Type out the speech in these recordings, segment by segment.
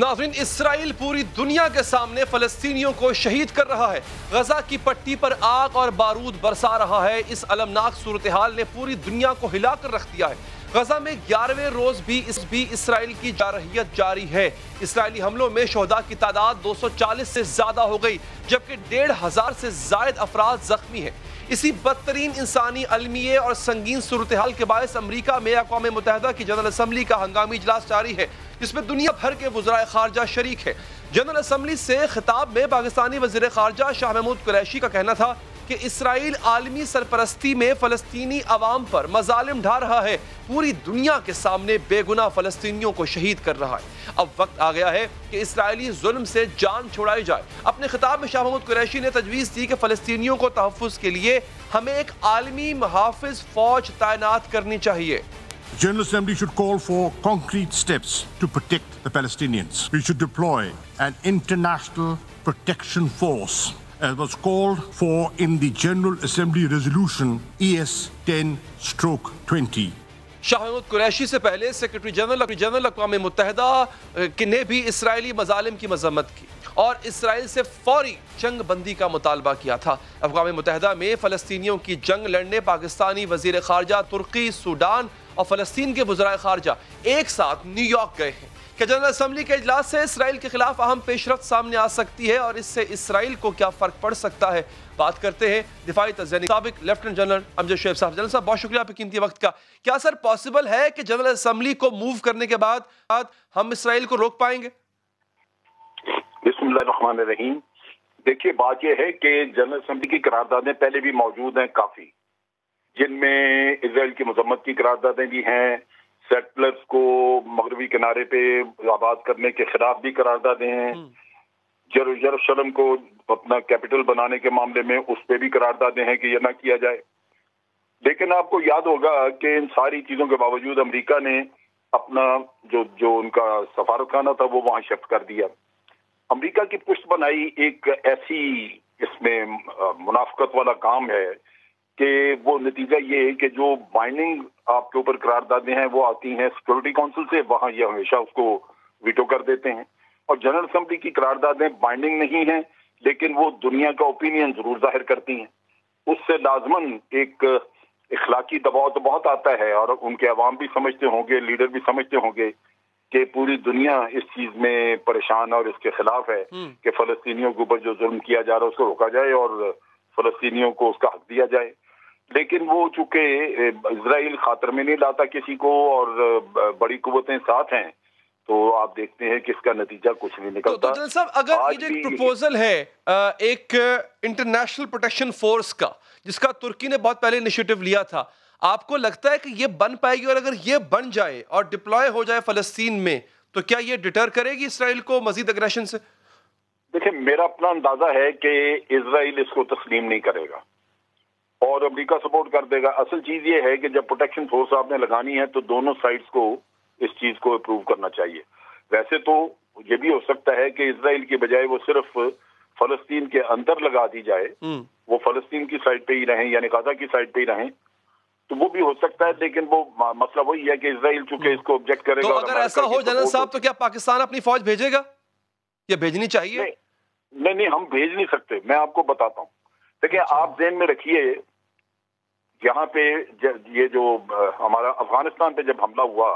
नाज़रीन, इसराइल पूरी दुनिया के सामने फलस्तीनियों को शहीद कर रहा है। गजा की पट्टी पर आग और बारूद बरसा रहा है। इस अलमनाक सूरत हाल ने पूरी दुनिया को हिलाकर रख दिया है। गजा में 11वें रोज भी इसराइल की जारहियत जारी है। इसराइली हमलों में शोहदा की तादाद 240 से ज्यादा हो गई, जबकि 1,500 से जायद अफराद जख्मी हैं। इसी बदतरीन इंसानी, अलमिये और संगीन सूरत हाल के बायस अमरीका में अक़वाम मुत्तहिदा की जनरल असम्बली का हंगामी इजलास जारी है, जिसमें दुनिया भर के वज़राए ख़ारजा शरीक है। जनरल असम्बली से खिताब में पाकिस्तानी वज़ीर ख़ारजा शाह महमूद कुरैशी का कहना था कि इसराइल आलमी सरपरस्ती में फ़लस्तीनी अवाम पर मज़ालिम ढा रहा है, पूरी दुनिया के सामने बेगुनाह फ़लस्तीनियों को शहीद कर रहा है। अब वक्त आ गया है कि इसराइली जुल्म से जान छुड़ाई जाए। अपने खिताब में शाह महमूद कुरैशी ने तजवीज़ दी कि फ़लस्तीनियों को तहफ़्फ़ुज़ के लिए हमें एक आलमी मुहाफ़िज़ फ़ौज तैनात करनी चाहिए। The General Assembly should call for concrete steps to protect the Palestinians. We should deploy an international protection force, as was called for in the General Assembly Resolution ES 10/20. Shah Mahmood Qureshi से पहले सेक्रेटरी जनरल अक़वाम मुत्तहिदा ने भी Israeli मज़ालिम की मज़म्मत की और Israel से फौरी जंग बंदी का मुतालबा किया था। अक़वाम मुत्तहिदा में फ़लस्तीनियों की जंग लड़ने पाकिस्तानी वज़ीर ख़ारजा तुर्की, सूडान और फ़लस्तीन के वज़राए ख़ारजा एक साथ न्यूयॉर्क गए हैं कि जनरल असम्बली के इजलास से इसराइल के खिलाफ अहम पेशरफ्त सामने आ सकती है और इससे इसराइल को क्या फ़र्क पड़ सकता है। बात करते हैं दिफाई तज़यनी साबिक़ लेफ्टिनेंट जनरल अमजद शुएब साहब। जनरल साहब, बहुत शुक्रिया आपके कीमती वक्त का। क्या सर पॉसिबल है कि जनरल असम्बली को मूव करने के बाद हम इसराइल को रोक पाएंगे? बिस्मिल्लाहिर्रहमानिर्रहीम। देखिए, बात यह है कि जनरल असम्बली की करारदादें पहले भी मौजूद हैं काफी, जिनमें इसराइल की मजम्मत की करारदादें भी हैं, सेटलर्स को मगरबी किनारे पे आबाद करने के खिलाफ भी करारदादें हैं, यरूशलेम को अपना कैपिटल बनाने के मामले में उस पर भी करारदादें हैं कि यह ना किया जाए। लेकिन आपको याद होगा कि इन सारी चीजों के बावजूद अमेरिका ने अपना जो उनका सफारतखाना था वो वहां शिफ्ट कर दिया। अमेरिका की पुष्ट बनाई एक ऐसी इसमें मुनाफकत वाला काम है कि वो नतीजा ये है कि जो बाइंडिंग आपके ऊपर करारदादें हैं वो आती हैं सिक्योरिटी काउंसिल से, वहां ये हमेशा उसको वीटो कर देते हैं। और जनरल असम्बली की करारदादें बाइंडिंग नहीं हैं, लेकिन वो दुनिया का ओपिनियन जरूर जाहिर करती हैं। उससे लाजमन एक इखलाकी दबाव तो बहुत आता है और उनके अवाम भी समझते होंगे, लीडर भी समझते होंगे कि पूरी दुनिया इस चीज में परेशान और इसके खिलाफ है कि फलस्तीनियों के ऊपर जो जुल्म किया जा रहा है उसको रोका जाए और फलस्तीनियों को उसका हक दिया जाए। लेकिन वो चूंकि इजराइल खातर में नहीं लाता किसी को और बड़ी कुव्वतें साथ हैं, तो आप देखते हैं कि इसका नतीजा कुछ नहीं निकलता। तो साहब, अगर ये जो एक प्रपोजल है एक इंटरनेशनल प्रोटेक्शन फोर्स का, जिसका तुर्की ने बहुत पहले इनिशिएटिव लिया था, आपको लगता है कि ये बन पाएगी? और अगर ये बन जाए और डिप्लॉय हो जाए फलस्तीन में, तो क्या ये डिटर करेगी इसराइल को मजीद अग्रेशन से? देखिए, मेरा अपना अंदाजा है कि इसराइल इसको तस्लीम नहीं करेगा और अमेरिका सपोर्ट कर देगा। असल चीज ये है कि जब प्रोटेक्शन फोर्स आपने लगानी है तो दोनों साइड्स को इस चीज को अप्रूव करना चाहिए। वैसे तो ये भी हो सकता है कि इसराइल की बजाय वो सिर्फ फलस्तीन के अंदर लगा दी जाए, वो फलस्तीन की साइड पे ही रहें यानी गाजा की साइड पे ही रहें, तो वो भी हो सकता है। लेकिन वो मसला वही है कि इसराइल चूंकि इसको ऑब्जेक्ट करेगा। तो अगर ऐसा हो जनरल साहब, तो क्या पाकिस्तान अपनी फौज भेजेगा या भेजनी चाहिए? नहीं, हम भेज नहीं सकते। मैं आपको बताता हूँ। देखिए, आप ध्यान में रखिए, यहाँ पे ये जो हमारा अफगानिस्तान पे जब हमला हुआ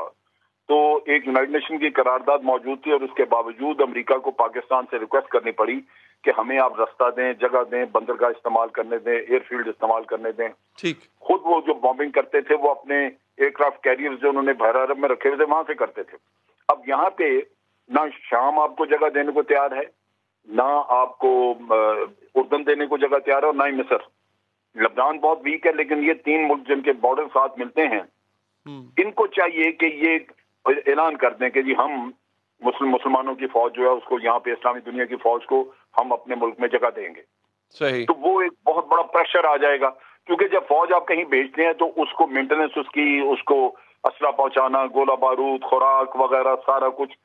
तो एक यूनाइटेड नेशन की करारदाद मौजूद थी और उसके बावजूद अमेरिका को पाकिस्तान से रिक्वेस्ट करनी पड़ी कि हमें आप रास्ता दें, जगह दें, बंदरगाह इस्तेमाल करने दें, एयरफील्ड इस्तेमाल करने दें। ठीक। खुद वो जो बॉम्बिंग करते थे वो अपने एयरक्राफ्ट कैरियर्स जो उन्होंने बहर अरब में रखे हुए थे वहां से करते थे। अब यहाँ पे ना शाम आपको जगह देने को तैयार है, ना आपको उर्दन देने को जगह तैयार है और ना ही मिस्र। लबनान बहुत वीक है, लेकिन ये तीन मुल्क जिनके बॉर्डर साथ मिलते हैं, इनको चाहिए कि ये ऐलान कर दें कि जी हम मुसलमानों की फौज जो है उसको, यहाँ पे इस्लामी दुनिया की फौज को हम अपने मुल्क में जगह देंगे। सही। तो वो एक बहुत बड़ा प्रेशर आ जाएगा, क्योंकि जब फौज आप कहीं भेजते हैं तो उसको मेंटेनेंस, उसको असला पहुंचाना, गोला बारूद, खुराक वगैरह सारा कुछ,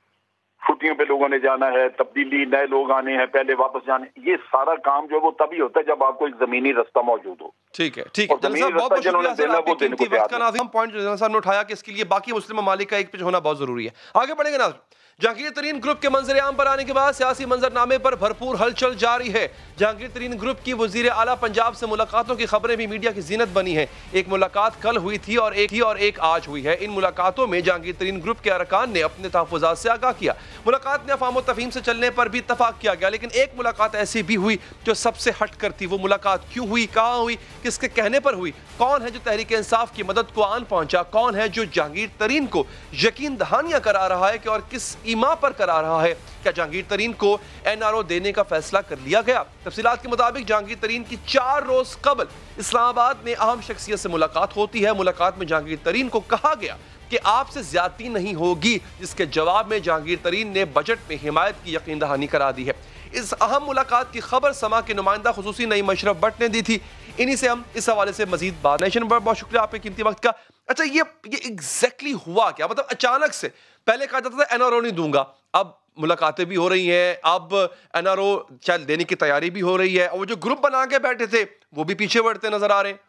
छुट्टियों पे लोगों ने जाना है, तब्दीली, नए लोग आने हैं, पहले वापस जाने, ये सारा काम जो है वो तभी होता है जब आपको एक जमीनी रास्ता मौजूद हो। ठीक है, ठीक है जनरल साहब, बहुत बहुत शुक्रिया सर, आपके कीमती वक्त का। नाज़रीन, हम पॉइंट जनरल साहब ने उठाया कि इसके लिए बाकी मुस्लिम ममालिक का एक पेज होना बहुत जरूरी है। आगे बढ़ेंगे नाज़रीन। जहांगीर तरीन ग्रुप के मंजर-ए-आम पर आने के बाद सियासी मंजरनामे पर भरपूर हलचल जारी है। जहांगीर तरीन ग्रुप की वजीर आला पंजाब से मुलाकातों की खबरें भी मीडिया की जीनत बनी है। एक मुलाकात कल हुई थी और एक आज हुई है। इन मुलाकातों में जहांगीर तरीन ग्रुप के अरकान ने अपने तहफ़्फ़ुज़ात से आगाह किया। मुलाकात में अफ़ाम व तफ़हीम से चलने पर भी इत्तफ़ाक़ किया गया, लेकिन एक मुलाकात ऐसी भी हुई जो सबसे हट कर थी। वो मुलाकात क्यों हुई, कहाँ हुई, किसके कहने पर हुई, कौन है जो तहरीक इंसाफ की मदद को आन पहुंचा, कौन है जो जहांगीर तरीन को यकीन दहानियां करा रहा है कि और किस ईमा पर करा रहा है। क्या जहांगीर तरीन को NRO देने का फैसला कर लिया गया? तफसीलात के मुताबिक जहांगीर तरीन की 4 रोज कबल इस्लामाबाद में अहम शख्सियत से मुलाकात होती है। मुलाकात में जहांगीर तरीन को कहा गया कि आपसे ज्यादती नहीं होगी, जिसके जवाब में जहांगीर तरीन ने बजट में हिमायत की यकीन दहानी करा दी है। इस अहम मुलाकात की खबर समा के नुमाइंदा खुसूसी नईम अशरफ भट्ट ने दी थी। इन्हीं से हम इस हवाले से मजीद बात। नेशन बहुत शुक्रिया आपके कीमती वक्त का। अच्छा, ये एग्जैक्टली हुआ क्या? मतलब अचानक से पहले कहा जाता था NRO नहीं दूंगा, अब मुलाकातें भी हो रही हैं, अब NRO शायद देने की तैयारी भी हो रही है, और वो जो ग्रुप बना के बैठे थे वो भी पीछे बढ़ते नजर आ रहे हैं।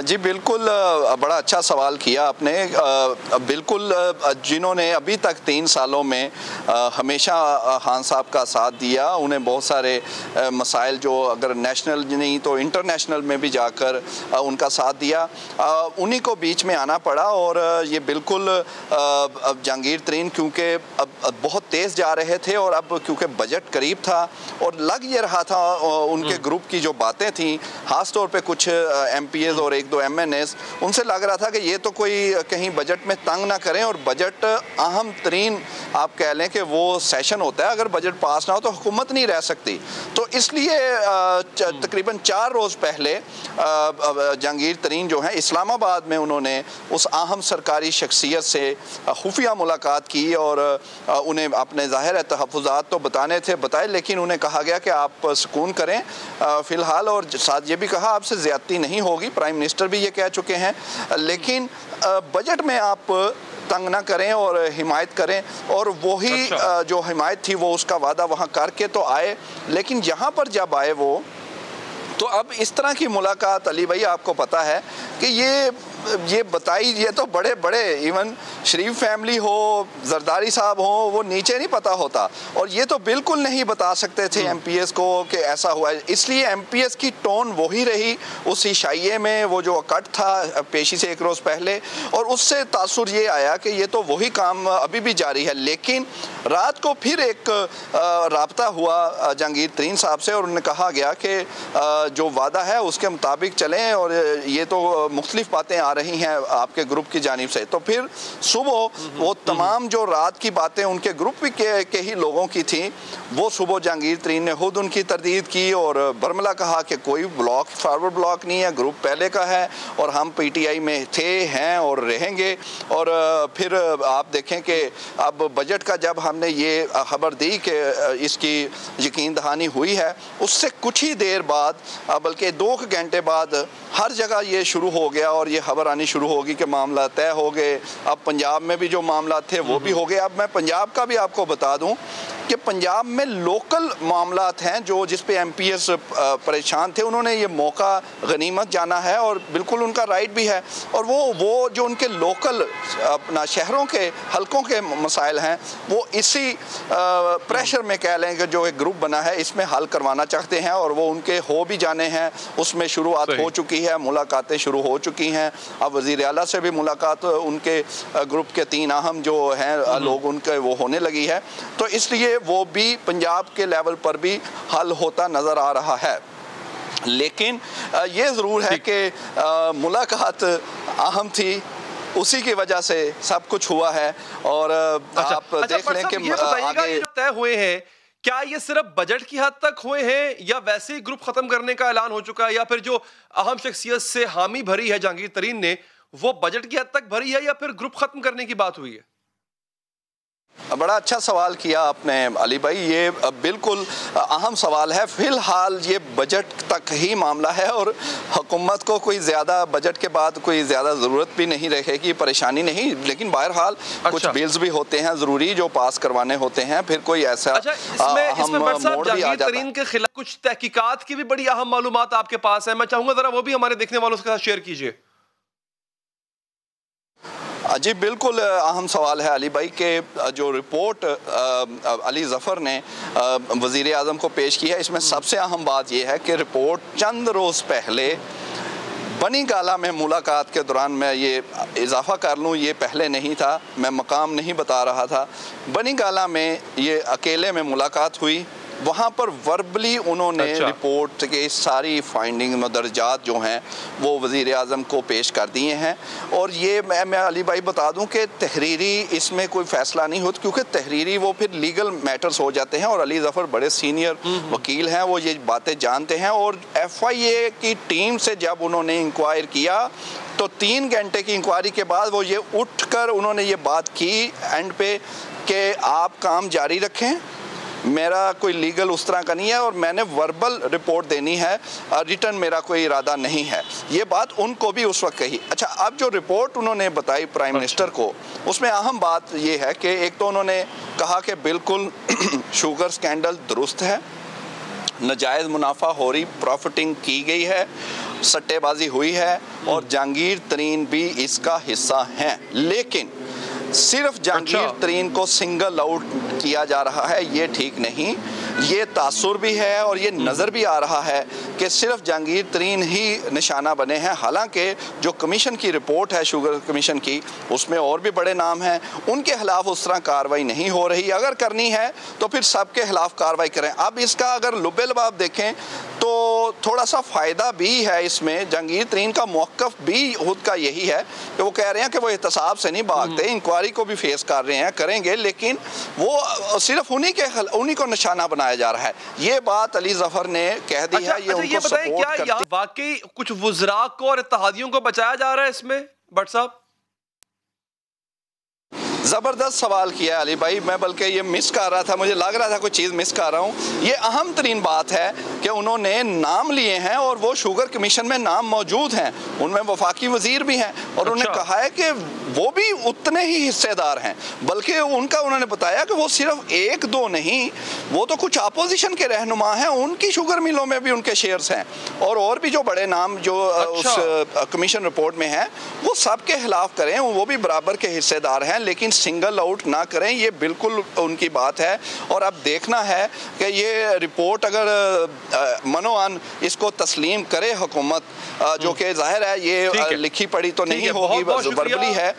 जी बिल्कुल, बड़ा अच्छा सवाल किया आपने। बिल्कुल, जिन्होंने अभी तक 3 सालों में हमेशा खान साहब का साथ दिया, उन्हें बहुत सारे मसाइल जो अगर नेशनल नहीं तो इंटरनेशनल में भी जाकर उनका साथ दिया, उन्हीं को बीच में आना पड़ा। और ये बिल्कुल जहांगीर तरीन क्योंकि अब बहुत तेज़ जा रहे थे और अब क्योंकि बजट करीब था और लग ये रहा था उनके ग्रुप की जो बातें थी, ख़ास तौर पे कुछ MPs और 1-2 MNAs, उनसे लग रहा था कि ये तो कोई कहीं बजट में तंग ना करें। और बजट अहम तरीन आप कह लें कि वो सेशन होता है, अगर बजट पास ना हो तो हुकूमत नहीं रह सकती। तो इसलिए तकरीबन 4 रोज़ पहले जहांगीर तरीन जो है इस्लामाबाद में उन्होंने उस अहम सरकारी शख्सियत से खुफिया मुलाकात की और उन्हें अपने ज़ाहिर तहफ़्फ़ुज़ात तो बताए, लेकिन उन्हें कहा गया कि आप सुकून करें फ़िलहाल, और साथ ये भी कहा आपसे ज़्यादती नहीं होगी। प्राइम मिनिस्टर भी ये कह चुके हैं, लेकिन बजट में आप तंग ना करें और हिमायत करें। और वही जो हिमायत थी वो उसका वादा वहाँ करके तो आए, लेकिन यहाँ पर जब आए वो तो अब इस तरह की मुलाकात, अली भाई आपको पता है कि ये बताई, ये तो बड़े बड़े इवन शरीफ फैमिली हो, जरदारी साहब हो, वो नीचे नहीं पता होता, और ये तो बिल्कुल नहीं बता सकते थे MPs को कि ऐसा हुआ है। इसलिए MPs की टोन वही रही उस इशाइये में, वो जो कट था पेशी से 1 रोज़ पहले, और उससे तासुर ये आया कि ये तो वही काम अभी भी जारी है। लेकिन रात को फिर एक राब्ता हुआ जहांगीर तरीन साहब से और उन्हें कहा गया कि जो वादा है उसके मुताबिक चलें, और ये तो मुख्तलिफ बातें आ रही हैं आपके ग्रुप की जानिब से। तो फिर सुबह वो तमाम जो रात की बातें उनके ग्रुप के ही लोगों की थी, वो सुबह जहांगीर तरीन ने खुद उनकी तरदीद की और बरमला कहा कि कोई ब्लॉक फॉरवर्ड ब्लॉक नहीं है, ग्रुप पहले का है और हम PTI में थे, हैं और रहेंगे। और फिर आप देखें कि अब बजट का जब हमने ये खबर दी कि इसकी यकीन दहानी हुई है, उससे कुछ ही देर बाद, बल्कि 2 घंटे बाद हर जगह ये शुरू हो गया और ये खबर आनी शुरू होगी कि मामला तय हो गए। अब पंजाब में भी जो मामला थे वो भी हो गए। अब मैं पंजाब का भी आपको बता दूं कि पंजाब में लोकल मामलात हैं जो जिस पे MPs परेशान थे, उन्होंने ये मौका गनीमत जाना है और बिल्कुल उनका राइट भी है। और वो जो उनके लोकल अपना शहरों के हलकों के मसाइल हैं, वो इसी प्रेशर में कह लें कि जो एक ग्रुप बना है इसमें हल करवाना चाहते हैं, और वो उनके हो भी जाने हैं। उसमें शुरुआत हो चुकी है, मुलाकातें शुरू हो चुकी हैं। अब वज़ीर आला से भी मुलाकात उनके ग्रुप के 3 अहम जो हैं लोग उनके वो होने लगी है। तो इसलिए वो भी पंजाब के लेवल पर भी हल होता नज़र आ रहा है। लेकिन ये ज़रूर है कि मुलाकात अहम थी, उसी की वजह से सब कुछ हुआ है। और आप देख लें कि आगे तय हुए हैं, क्या ये सिर्फ बजट की हद तक हुए हैं या वैसे ही ग्रुप खत्म करने का ऐलान हो चुका है, या फिर जो अहम शख्सियत से हामी भरी है जहांगीर तरीन ने वो बजट की हद तक भरी है, या फिर ग्रुप खत्म करने की बात हुई है? बड़ा अच्छा सवाल किया आपने अली भाई, ये बिल्कुल अहम सवाल है। फ़िलहाल ये बजट तक ही मामला है और हुकूमत को कोई ज़्यादा बजट के बाद कोई ज़्यादा ज़रूरत भी नहीं रहेगी, परेशानी नहीं। लेकिन बहरहाल कुछ बिल्स भी होते हैं ज़रूरी जो पास करवाने होते हैं, फिर कोई ऐसा इसमें जहांगीर तरीन के खिलाफ कुछ तहकीकात की भी बड़ी अहम मालूमात आपके पास है, मैं चाहूँगा ज़रा वो भी हमारे देखने वालों के साथ शेयर कीजिए। जी बिल्कुल अहम सवाल है अली भाई के जो रिपोर्ट अली ज़फ़र ने वज़ीर आज़म को पेश की है, इसमें सबसे अहम बात यह है कि रिपोर्ट चंद रोज़ पहले बनी गाला में मुलाकात के दौरान, मैं ये इजाफ़ा कर लूँ, ये पहले नहीं था, मैं मकाम नहीं बता रहा था, बनी गाला में ये अकेले में मुलाकात हुई, वहाँ पर वर्बली उन्होंने रिपोर्ट के सारी फाइंडिंग मदरजात जो हैं वो वज़ीर आज़म को पेश कर दिए हैं। और ये मैं अली भाई बता दूं कि तहरीरी इसमें कोई फ़ैसला नहीं होता, क्योंकि तहरीरी वो फिर लीगल मैटर्स हो जाते हैं और अली ज़फ़र बड़े सीनियर वकील हैं, वो ये बातें जानते हैं। और FIA की टीम से जब उन्होंने इंक्वायर किया तो 3 घंटे की इंक्वायरी के बाद वो ये उठकर उन्होंने ये बात की एंड पे कि आप काम जारी रखें, मेरा कोई लीगल उस तरह का नहीं है और मैंने वर्बल रिपोर्ट देनी है, रिटर्न मेरा कोई इरादा नहीं है। ये बात उनको भी उस वक्त कही। अच्छा, अब जो रिपोर्ट उन्होंने बताई प्राइम मिनिस्टर को, उसमें अहम बात ये है कि एक तो उन्होंने कहा कि बिल्कुल शुगर स्कैंडल दुरुस्त है, नाजायज़ मुनाफा हो रही, प्रॉफिटिंग की गई है, सट्टेबाजी हुई है और जहांगीर तरीन भी इसका हिस्सा हैं। लेकिन सिर्फ जहांगीर तरीन को सिंगल आउट किया जा रहा है, ये ठीक नहीं। ये तासुर भी है और ये नज़र भी आ रहा है कि सिर्फ जहांगीर तरीन ही निशाना बने हैं। हालांकि जो कमीशन की रिपोर्ट है, शुगर कमीशन की, उसमें और भी बड़े नाम हैं, उनके खिलाफ उस तरह कार्रवाई नहीं हो रही। अगर करनी है तो फिर सबके खिलाफ कार्रवाई करें। अब इसका अगर लुबे लबाब देखें तो थोड़ा सा फ़ायदा भी है इसमें। जहांगीर तरीन का मौक़िफ़ भी खुद का यही है कि वो कह रहे हैं कि वो एहतसाब से नहीं भागते, इंक्वायरी को भी फेस कर रहे हैं, करेंगे, लेकिन वो सिर्फ उन्हीं को निशाना बनाया जा रहा है। ये बात अली ज़फ़र ने कह दी है। ये उनको सपोर्ट करते हैं। वाकई कुछ वुज़रा को और इत्तेहादियों को बचाया जा रहा है इसमें? भट्ट साहब, ज़बरदस्त सवाल किया अली भाई, मैं बल्कि ये मिस कर रहा था, मुझे लग रहा था कोई चीज़ मिस कर रहा हूँ। ये अहम तरीन बात है कि उन्होंने नाम लिए हैं और वो शुगर कमीशन में नाम मौजूद हैं, उनमें वफाकी वज़ीर भी हैं और उन्होंने कहा है कि वो भी उतने ही हिस्सेदार हैं। बल्कि उन्होंने बताया कि वो सिर्फ 1-2 नहीं, वो तो कुछ अपोजिशन के रहनुमा हैं, उनकी शुगर मिलों में भी उनके शेयर्स हैं और भी जो बड़े नाम जो उस कमीशन रिपोर्ट में हैं वो सब के खिलाफ करें, वो भी बराबर के हिस्सेदार हैं, लेकिन सिंगल आउट ना करें, ये बिल्कुल उनकी बात है। और अब देखना है कि ये रिपोर्ट अगर मनोअन इसको तस्लीम करे हुकूमत, जो कि जाहिर है ये लिखी पढ़ी तो नहीं होगी, वर्बली है।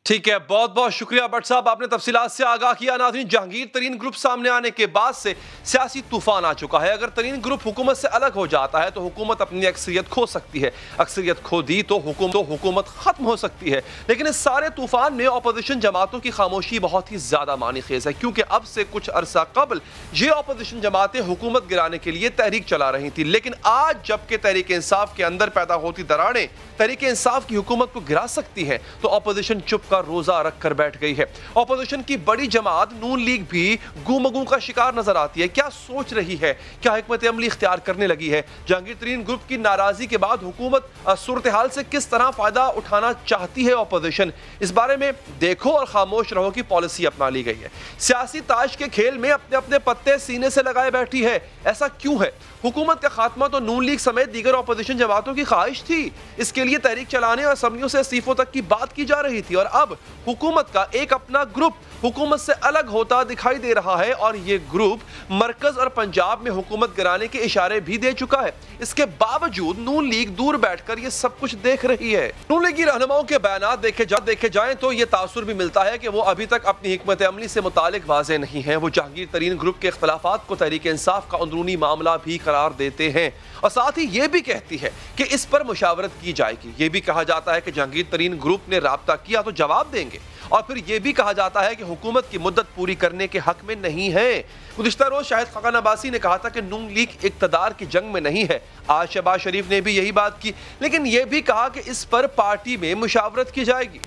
ठीक है, बहुत बहुत शुक्रिया भट्ट साहब, आपने तफसीलात से आगाह किया। नाज़रीन, जहांगीर तरीन ग्रुप सामने आने के बाद से सियासी तूफान आ चुका है। अगर तरीन ग्रुप हुकूमत से अलग हो जाता है तो हुकूमत अपनी अक्सरियत खो सकती है, अक्सरियत खो दी तो हुकूमत खत्म हो सकती है। लेकिन इस सारे तूफान में अपोजिशन जमातों की खामोशी बहुत ही ज्यादा मानी खेज है, क्योंकि अब से कुछ अरसा कबल ये अपोजिशन जमातें हुकूमत गिराने के लिए तहरीक चला रही थी। लेकिन आज जबकि तहरीक इंसाफ के अंदर पैदा होती दरारें तहरीक इंसाफ की हुकूमत को गिरा सकती है, तो अपोजिशन चुप का रोजा रख कर बैठ गई है। अपोजिशन की बड़ी जमात नून लीग भी गुमगू का शिकार नजर आती है। क्या सोच रही है, क्या हिकमत अमली इख्तियार करने लगी है? जहांगीर तरीन ग्रुप की नाराजगी के बाद हुकूमत सूरत हाल से किस तरह फायदा उठाना चाहती है अपोजिशन, इस बारे में देखो और खामोश रहो की पॉलिसी अपना ली गई है। सियासी ताश के खेल में अपने अपने पत्ते सीने से लगाए बैठी है। ऐसा क्यों है? हुकूमत का खात्मा तो नून लीग समेत दीगर अपोजिशन जमातों की ख्वाहिश थी। इसके लिए तहरीक चलाने और असम्बलियों से इस्तीफों तक की बात की जा रही थी और अब हुकूमत का एक अपना ग्रुप हुकूमत से अलग होता दिखाई दे रहा है और ये ग्रुप मरकज और पंजाब में हुकूमत गिराने के इशारे भी दे चुका है। इसके बावजूद नून लीग दूर बैठकर ये सब कुछ देख रही है। नून लीग की रहनुमाओं के बयान देखे जाएं तो ये तासुर भी मिलता है कि वो अभी तक अपनी हिकमत अमली से मुतालिक वाज़ेह नहीं है। वो जहांगीर तरीन ग्रुप के इख्तलाफात को तहरीक इंसाफ का अंदरूनी मामला भी करार देते हैं और साथ ही ये भी कहती है कि इस पर मुशावरत की जाएगी। ये भी कहा जाता है कि जहांगीर तरीन ग्रुप ने राब्ता किया तो जवाब देंगे और फिर यह भी कहा जाता है कि हुकूमत की मुद्दत पूरी करने के हक में नहीं है। गुज़िश्ता रोज शाहिद खाकान अब्बासी ने कहा था कि नून लीग इक़्तिदार की जंग में नहीं है। आज शहबाज शरीफ ने भी यही बात की, लेकिन यह भी कहा कि इस पर पार्टी में मुशावरत की जाएगी।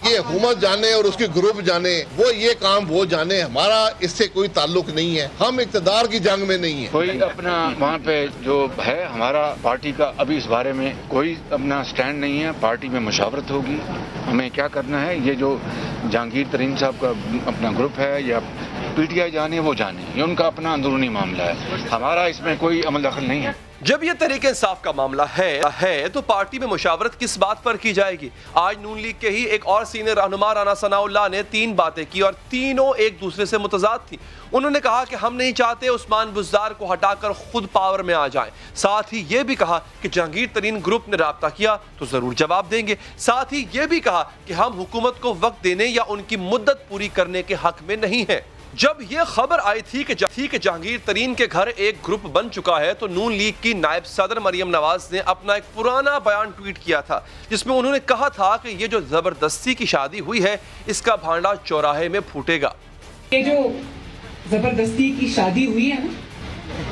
ये हुकूमत जाने और उसके ग्रुप जाने, वो ये काम वो जाने, हमारा इससे कोई ताल्लुक नहीं है। हम इक़्तिदार की जंग में नहीं है। कोई अपना वहाँ पे जो है हमारा पार्टी का अभी इस बारे में कोई अपना स्टैंड नहीं है। पार्टी में मुशावरत होगी, हमें क्या करना है। ये जो जहांगीर तरीन साहब का अपना ग्रुप है या पीटीआई जाने वो जाने, ये उनका अपना अंदरूनी मामला है, हमारा इसमें कोई अमल दखल नहीं है। जब ये तरीके इंसाफ का मामला है तो पार्टी में मुशावरत किस बात पर की जाएगी? आज नून लीग के ही एक और सीनियर रहनुमा राना सनाउल्लाह ने 3 बातें की और तीनों एक दूसरे से मुतजाद थी। उन्होंने कहा कि हम नहीं चाहते उस्मान बुज़दार को हटाकर खुद पावर में आ जाएं। साथ ही ये भी कहा कि जहांगीर तरीन ग्रुप ने राब्ता किया तो जरूर जवाब देंगे। साथ ही ये भी कहा कि हम हुकूमत को वक्त देने या उनकी मुद्दत पूरी करने के हक में नहीं है। जब यह खबर आई थी कि जहांगीर तरीन के घर एक ग्रुप बन चुका है तो नून लीग की नायब सदर मरियम नवाज ने अपना एक पुराना बयान ट्वीट किया था, जिसमें उन्होंने कहा था कि ये जो जबरदस्ती की शादी हुई है इसका भांडा चौराहे में फूटेगा। ये जो जबरदस्ती की शादी हुई है ना,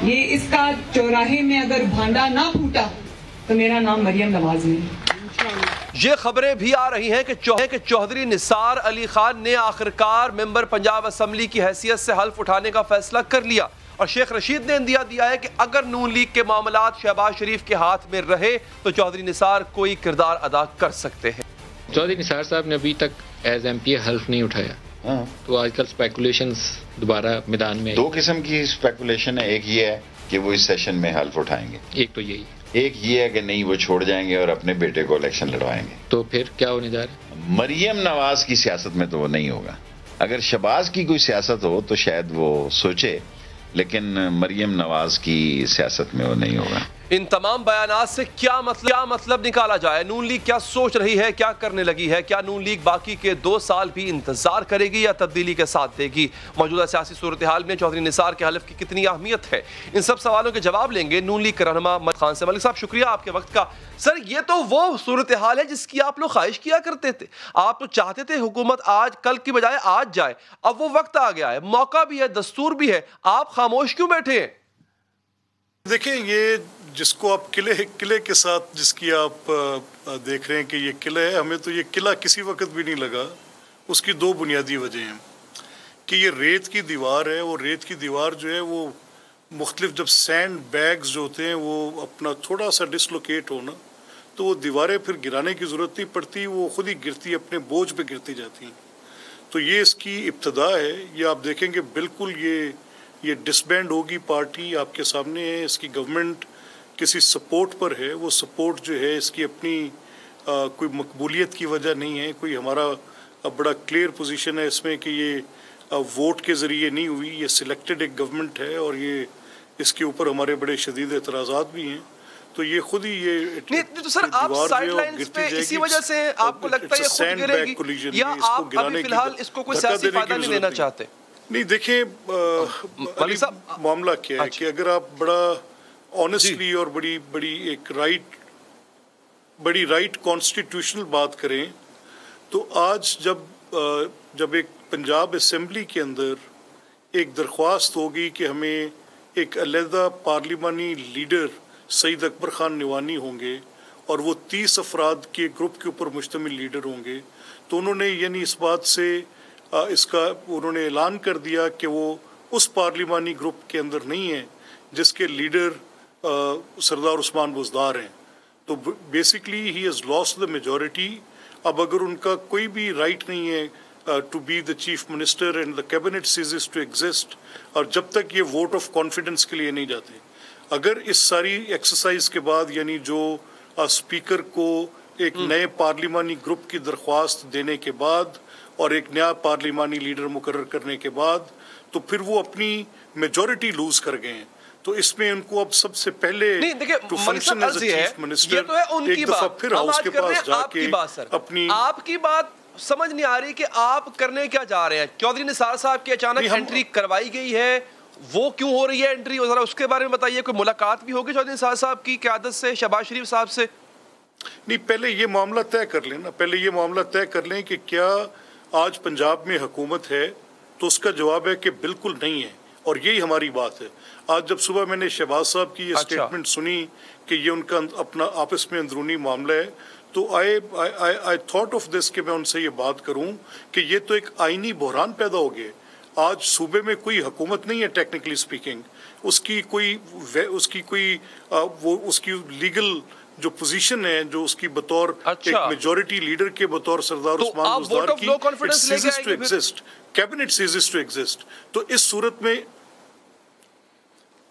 ये इसका चौराहे में अगर भांडा ना फूटा तो मेरा नाम मरियम नवाज नहीं। ये खबरें भी आ रही हैं कि चौधरी निसार अली खान ने आखिरकार मेंबर पंजाब असम्बली की हैसियत से हल्फ उठाने का फैसला कर लिया और शेख रशीद ने इंदिया दिया है कि अगर नून लीग के मामलात शहबाज शरीफ के हाथ में रहे तो चौधरी निसार कोई किरदार अदा कर सकते हैं। चौधरी निसार साहब ने अभी तक एज एमपी हल्फ नहीं उठाया, तो आजकल स्पेकुलेशंस दोबारा मैदान में 2 किस्म की स्पेकुलेशन है। एक ये है कि वो इस सेशन में हल्फ उठाएंगे, एक ये है कि नहीं वो छोड़ जाएंगे और अपने बेटे को इलेक्शन लड़वाएंगे। तो फिर क्या होने जा रहा है? मरियम नवाज की सियासत में तो वो नहीं होगा। अगर शहबाज की कोई सियासत हो तो शायद वो सोचे, लेकिन मरियम नवाज की सियासत में वो नहीं होगा। इन तमाम बयानात से क्या मतलब निकाला जाए? नून लीग क्या सोच रही है, क्या करने लगी है? क्या नून लीग बाकी के 2 साल भी इंतजार करेगी या तब्दीली के साथ देगी? मौजूदा सियासी सूरत हाल में चौधरी निसार के हल्फ की कितनी अहमियत है? इन सब सवालों के जवाब लेंगे नून लीग के रहनुमा मलिक खान से। मलिक साहब, शुक्रिया आपके वक्त का। सर, ये तो वो सूरत हाल है जिसकी आप लोग ख्वाहिश किया करते थे। आप तो चाहते थे हुकूमत आज कल की बजाय आज जाए। अब वो वक्त आ गया है, मौका भी है, दस्तूर भी है, आप खामोश क्यों बैठे हैं? देखिए, ये जिसको आप किले के साथ जिसकी आप देख रहे हैं कि ये किला है, हमें तो ये किला किसी वक्त भी नहीं लगा। उसकी 2 बुनियादी वजह हैं कि ये रेत की दीवार है। वो रेत की दीवार जो है वो मुख्तलिफ, जब सैंड बैग्स जो होते हैं वो अपना थोड़ा सा डिसलोकेट होना, तो वो दीवारें फिर गिराने की ज़रूरत नहीं पड़ती, वो खुद ही गिरती, अपने बोझ पे गिरती जाती हैं। तो ये इसकी इब्तदा है। ये आप देखेंगे बिल्कुल ये डिसबैंड होगी पार्टी, आपके सामने है। इसकी गवर्नमेंट किसी सपोर्ट पर है, वो सपोर्ट जो है इसकी अपनी कोई मकबूलियत की वजह नहीं है। कोई हमारा बड़ा क्लियर पोजीशन है इसमें कि ये वोट के ज़रिए नहीं हुई, ये सिलेक्टेड एक गवर्नमेंट है और ये इसके ऊपर हमारे बड़े शदीद एतराज़ात भी हैं। तो ये खुद ही ये नहीं, तो सर आप साइडलाइंस पे इसी वजह से आपको लगता है ये खुद गिरेगी या आप अभी फिलहाल इसको कोई सियासी फायदा नहीं लेना चाहते? नहीं, देखिए मामला क्या है कि अगर आप बड़ा ऑनेस्टली और बड़ी एक राइट कॉन्स्टिट्यूशनल बात करें तो आज जब एक पंजाब असेंबली के अंदर एक दरख्वास्त होगी कि हमें एक अलहदा पार्लिमानी लीडर सईद अकबर खान निवानी होंगे और वो 30 अफराद के ग्रुप के ऊपर मुश्तमिल लीडर होंगे, तो उन्होंने यानी इस बात से इसका उन्होंने ऐलान कर दिया कि वो उस पार्लिमानी ग्रुप के अंदर नहीं है जिसके लीडर सरदार उस्मान बुज़दार हैं। तो basically he has lost the majority. अब अगर उनका कोई भी राइट नहीं है to be the chief minister and the cabinet ceases to exist, और जब तक ये वोट ऑफ कॉन्फिडेंस के लिए नहीं जाते, अगर इस सारी एक्सरसाइज के बाद यानी जो स्पीकर को एक नए पार्लिमानी ग्रुप की दरख्वास्त देने के बाद और एक नया पार्लिमानी लीडर मुकर्रर करने के बाद तो फिर वो अपनी मेजॉरिटी लूज कर गए हैं, तो इसमें उनको अब सबसे पहले to function as a chief minister एक दफा फिर हाउस के पास जाके अपनी आपकी बात समझ नहीं आ रही कि आप करने क्या जा रहे हैं। चौधरी निसार साहब की अचानक एंट्री करवाई गई है, वो क्यों हो रही है एंट्री, जरा उसके बारे में बताइए। कोई मुलाकात भी होगी चौधरी निसार साहब की क़यादत से शहबाज शरीफ साहब से? नहीं, पहले ये मामला तय कर लें, पहले ये मामला तय कर लें कि क्या आज पंजाब में हुकूमत है, तो उसका जवाब है कि बिल्कुल नहीं है, और यही हमारी बात है। आज जब सुबह मैंने शहबाज साहब की ये स्टेटमेंट सुनी कि ये उनका अपना आपस में अंदरूनी मामला है, तो आई थॉट ऑफ दिस कि मैं उनसे ये बात करूं कि ये तो एक आईनी बहरान पैदा हो गया। आज सूबे में कोई हुकूमत नहीं है टेक्निकली स्पीकिंग, उसकी कोई लीगल जो पोजीशन है, जो उसकी बतौर एक मेजॉरिटी लीडर के बतौर सरदार उस्मान बुज़दार की ceases to exist, cabinet ceases to exist। तो इस सूरत में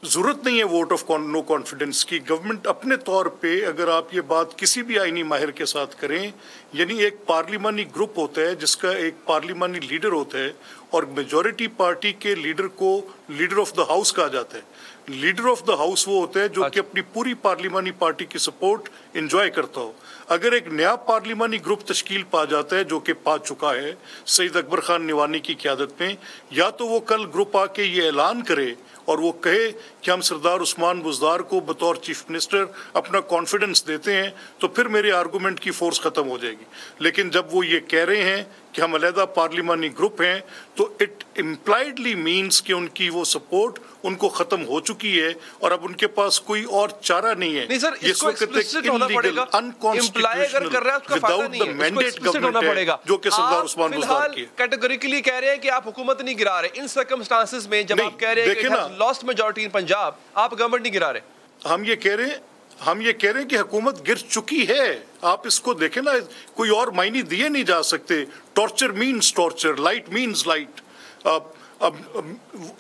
जरूरत नहीं है वोट ऑफ नो कॉन्फिडेंस की। गवर्नमेंट अपने तौर पे, अगर आप ये बात किसी भी आईनी माहिर के साथ करें, यानी एक पार्लिमानी ग्रुप होता है जिसका एक पार्लिमानी लीडर होता है और मेजॉरिटी पार्टी के लीडर को लीडर ऑफ द हाउस कहा जाता है। लीडर ऑफ द हाउस वो होता है जो कि अपनी पूरी पार्लिमानी पार्टी की सपोर्ट एंजॉय करता हो। अगर एक नया पार्लिमानी ग्रुप तश्कील पा जाता है, जो कि पा चुका है सईद अकबर खान निवानी की क़यादत में, या तो वो कल ग्रुप आके ये ऐलान करे और वो कहे कि हम सरदार उस्मान बुज़दार को बतौर चीफ मिनिस्टर अपना कॉन्फिडेंस देते हैं, तो फिर मेरे आर्गूमेंट की फोर्स खत्म हो जाएगी। लेकिन जब वो ये कह रहे हैं कि हम अलहदा पार्लिमानी ग्रुप हैं, तो इट इम्प्लाइडली मीन्स कि उनकी वो सपोर्ट उनको खत्म हो चुकी है और अब उनके पास कोई और चारा नहीं है। नहीं सर, इसको एक्सप्लिसिट होना पड़ेगा, unconstitutional without the mandate government है, जो कि सरदार उस्मान बुज़दार की है। कैटेगोरिकली कह रहे हैं कि आप हुकूमत नहीं गिरा रहे इन सर्कमस्टांसेस में, जब आप कह रहे हैं कि लॉस्ट मेजॉरिटी इन पंजाब, आप गवर्नमेंट नहीं गिरा रहे। हम ये कह रहे हैं कि हुकूमत गिर चुकी है। आप इसको देखें ना, कोई और मायने दिए नहीं जा सकते। Torture means torture, light means light. अब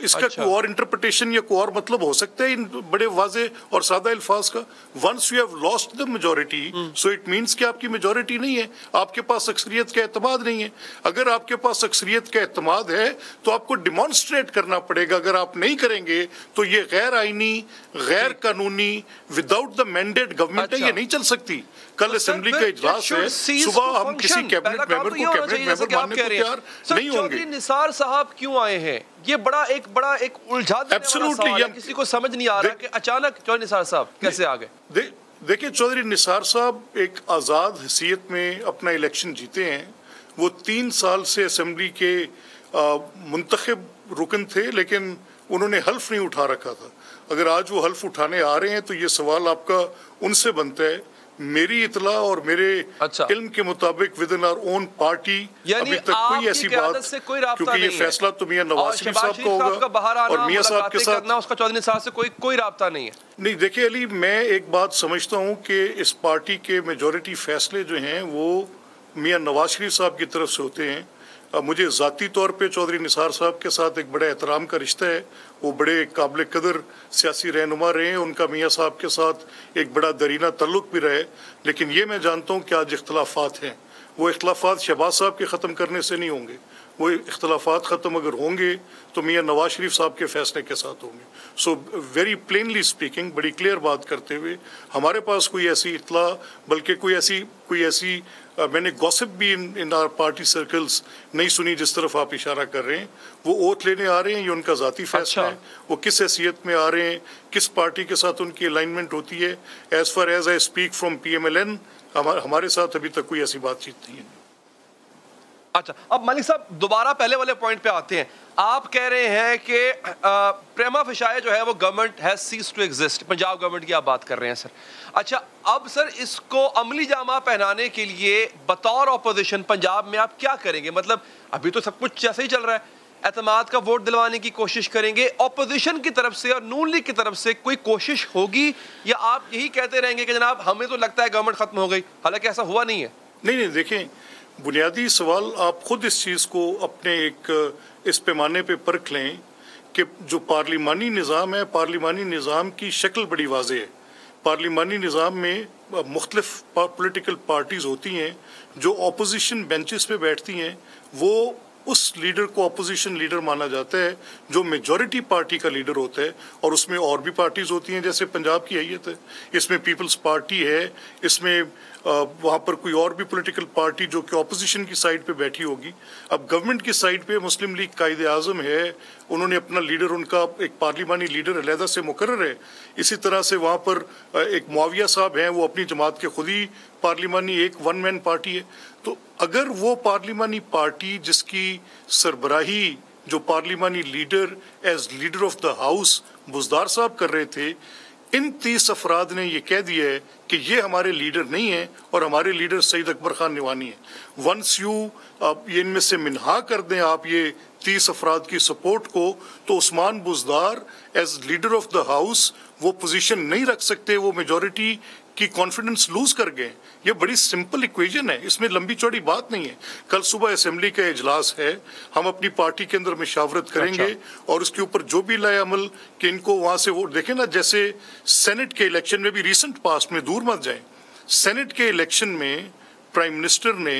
इसका कोई और इंटरप्रिटेशन या कोई और मतलब हो सकता है इन बड़े वाजे और सादा अल्फाज का? Once you have lost the majority, so it means कि आपकी मेजॉरिटी नहीं है, आपके पास अक्सरियत का एतमाद नहीं है। अगर आपके पास अक्सरियत का एतमाद है तो आपको डिमॉन्स्ट्रेट करना पड़ेगा। अगर आप नहीं करेंगे तो ये गैर आईनी, गैर कानूनी, विदाउट द मैंडेट गवर्नमेंट है, ये नहीं चल सकती। कल असेंबली का इजलास है, सुबह हम किसी कैबिनेट मेंबर को कैबिनेट मेंबर मानने को तैयार नहीं होंगे। निसार साहब क्यों आए हैं? ये बड़ा एक उलझा देने वाला सवाल है, किसी को समझ नहीं आ रहा कि अचानक चौधरी निसार साहब कैसे आ गए। देखिए, चौधरी निसार साहब एक आज़ाद हैसियत में अपना इलेक्शन जीते हैं। वो 3 साल से असेंबली के मुंतखब रुकन थे, लेकिन उन्होंने हल्फ नहीं उठा रखा था। अगर आज वो हल्फ उठाने आ रहे हैं तो ये सवाल आपका उनसे बनता है। मेरी इतला और मेरे इल्म के मुताबिक within our own party अभी तक कोई ऐसी बात, क्योंकि ये फैसला तो मियां नवाज शरीफ साहब का होगा और मियां साहब के साथ उसका चौधरी निसार से कोई राब्ता नहीं है। नहीं, देखिए अली, मैं एक बात समझता हूँ कि इस पार्टी के मेजॉरिटी फैसले जो हैं वो मियां नवाज शरीफ साहब की तरफ से होते हैं। मुझे ज़ाती तौर पे चौधरी निसार साहब के साथ एक बड़े एहतराम का रिश्ता है। वो बड़े काबिल कदर सियासी रहनुमा रहे हैं, उनका मियाँ साहब के साथ एक बड़ा दरीना तल्लुक़ भी रहे। लेकिन ये मैं जानता हूँ कि आज इख्तलाफात हैं, वो इख्तलाफात शहबाज साहब के ख़त्म करने से नहीं होंगे। वो इख्तलाफात ख़त्म अगर होंगे तो मियाँ नवाज शरीफ साहब के फैसले के साथ होंगे। सो वेरी प्लेनली स्पीकिंग, बड़ी क्लियर बात करते हुए, हमारे पास कोई ऐसी इत्तला, बल्कि कोई ऐसी मैंने गॉसिप भी इन आवर पार्टी सर्कल्स नहीं सुनी जिस तरफ आप इशारा कर रहे हैं। वो ओथ लेने आ रहे हैं, ये उनका ज़ाती फैसला है। वो किस हैसियत में आ रहे हैं, किस पार्टी के साथ उनकी अलाइनमेंट होती है, as far as I speak from PMLN, हमारे साथ अभी तक कोई ऐसी बातचीत नहीं है। अच्छा, अब मलिक साहब दोबारा पहले वाले पॉइंट पे आते हैं। आप कह रहे हैं कि प्रेमा फिशाए जो है वो government has cease to exist, Punjab government की आप बात कर रहे हैं सर। अच्छा, अब सर इसको अमली जामा पहनाने के लिए बतौर ऑपोजिशन पंजाब में आप क्या करेंगे? मतलब अभी तो सब कुछ जैसे ही चल रहा है, एतमाद का वोट दिलवाने की कोशिश करेंगे ऑपोजिशन की तरफ से और नून लीग की तरफ से कोई कोशिश होगी, या आप यही कहते रहेंगे कि जनाब हमें तो लगता है गवर्नमेंट खत्म हो गई, हालांकि ऐसा हुआ नहीं है? नहीं, देखें, बुनियादी सवाल आप खुद इस चीज़ को अपने एक इस पैमाने पे परख लें कि जो पार्लिमानी निज़ाम है, पार्लिमानी निज़ाम की शक्ल बड़ी वाज़ेह है। पार्लिमानी निज़ाम में मुख्तलिफ पॉलिटिकल पार्टीज़ होती हैं जो अपोजिशन बेंचेस पे बैठती हैं। वो उस लीडर को अपोजिशन लीडर माना जाता है जो मेजॉरिटी पार्टी का लीडर होता है, और उसमें और भी पार्टीज़ होती हैं, जैसे पंजाब की हैयत है, इसमें पीपल्स पार्टी है, इसमें वहाँ पर कोई और भी पॉलिटिकल पार्टी जो कि अपोजिशन की साइड पे बैठी होगी। अब गवर्नमेंट की साइड पे मुस्लिम लीग कायदे आज़म है, उन्होंने अपना लीडर, उनका एक पार्लिमानी लीडर अलहदा से मुकर्रर है। इसी तरह से वहाँ पर एक मुआविया साहब हैं, वो अपनी जमात के खुद ही पार्लिमानी एक वन मैन पार्टी है। तो अगर वो पार्लिमानी पार्टी जिसकी सरबराही जो पार्लिमानी leader as leader of the house Buzdar साहब कर रहे थे, इन 30 अफराद ने ये कह दिया है कि ये हमारे लीडर नहीं है और हमारे लीडर सईद अकबर खान निवानी है। वंस यू ये इनमें से मिनहा कर दें आप ये 30 अफराद की सपोर्ट को, तो Usman Buzdar as leader of the house वो पोजीशन नहीं रख सकते, वो मेजॉरिटी की कॉन्फिडेंस लूज कर गए। ये बड़ी सिंपल इक्वेशन है, इसमें लंबी चौड़ी बात नहीं है। कल सुबह असेंबली का इजलास है, हम अपनी पार्टी के अंदर मशावरत करेंगे और उसके ऊपर जो भी लाए अमल कि इनको वहां से वोट देखें ना। जैसे सेनेट के इलेक्शन में भी रिसेंट पास्ट में, दूर मत जाए, सेनेट के इलेक्शन में प्राइम मिनिस्टर ने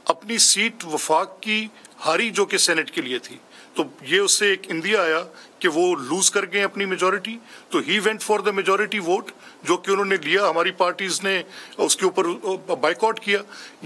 अपनी सीट वफाक की हारी जो कि सेनेट के लिए थी, तो ये उससे एक इंदिया आया कि वो लूज कर गए अपनी मेजॉरिटी, तो he went for the majority vote जो कि उन्होंने लिया, हमारी पार्टीज ने उसके ऊपर बाइकआउट किया।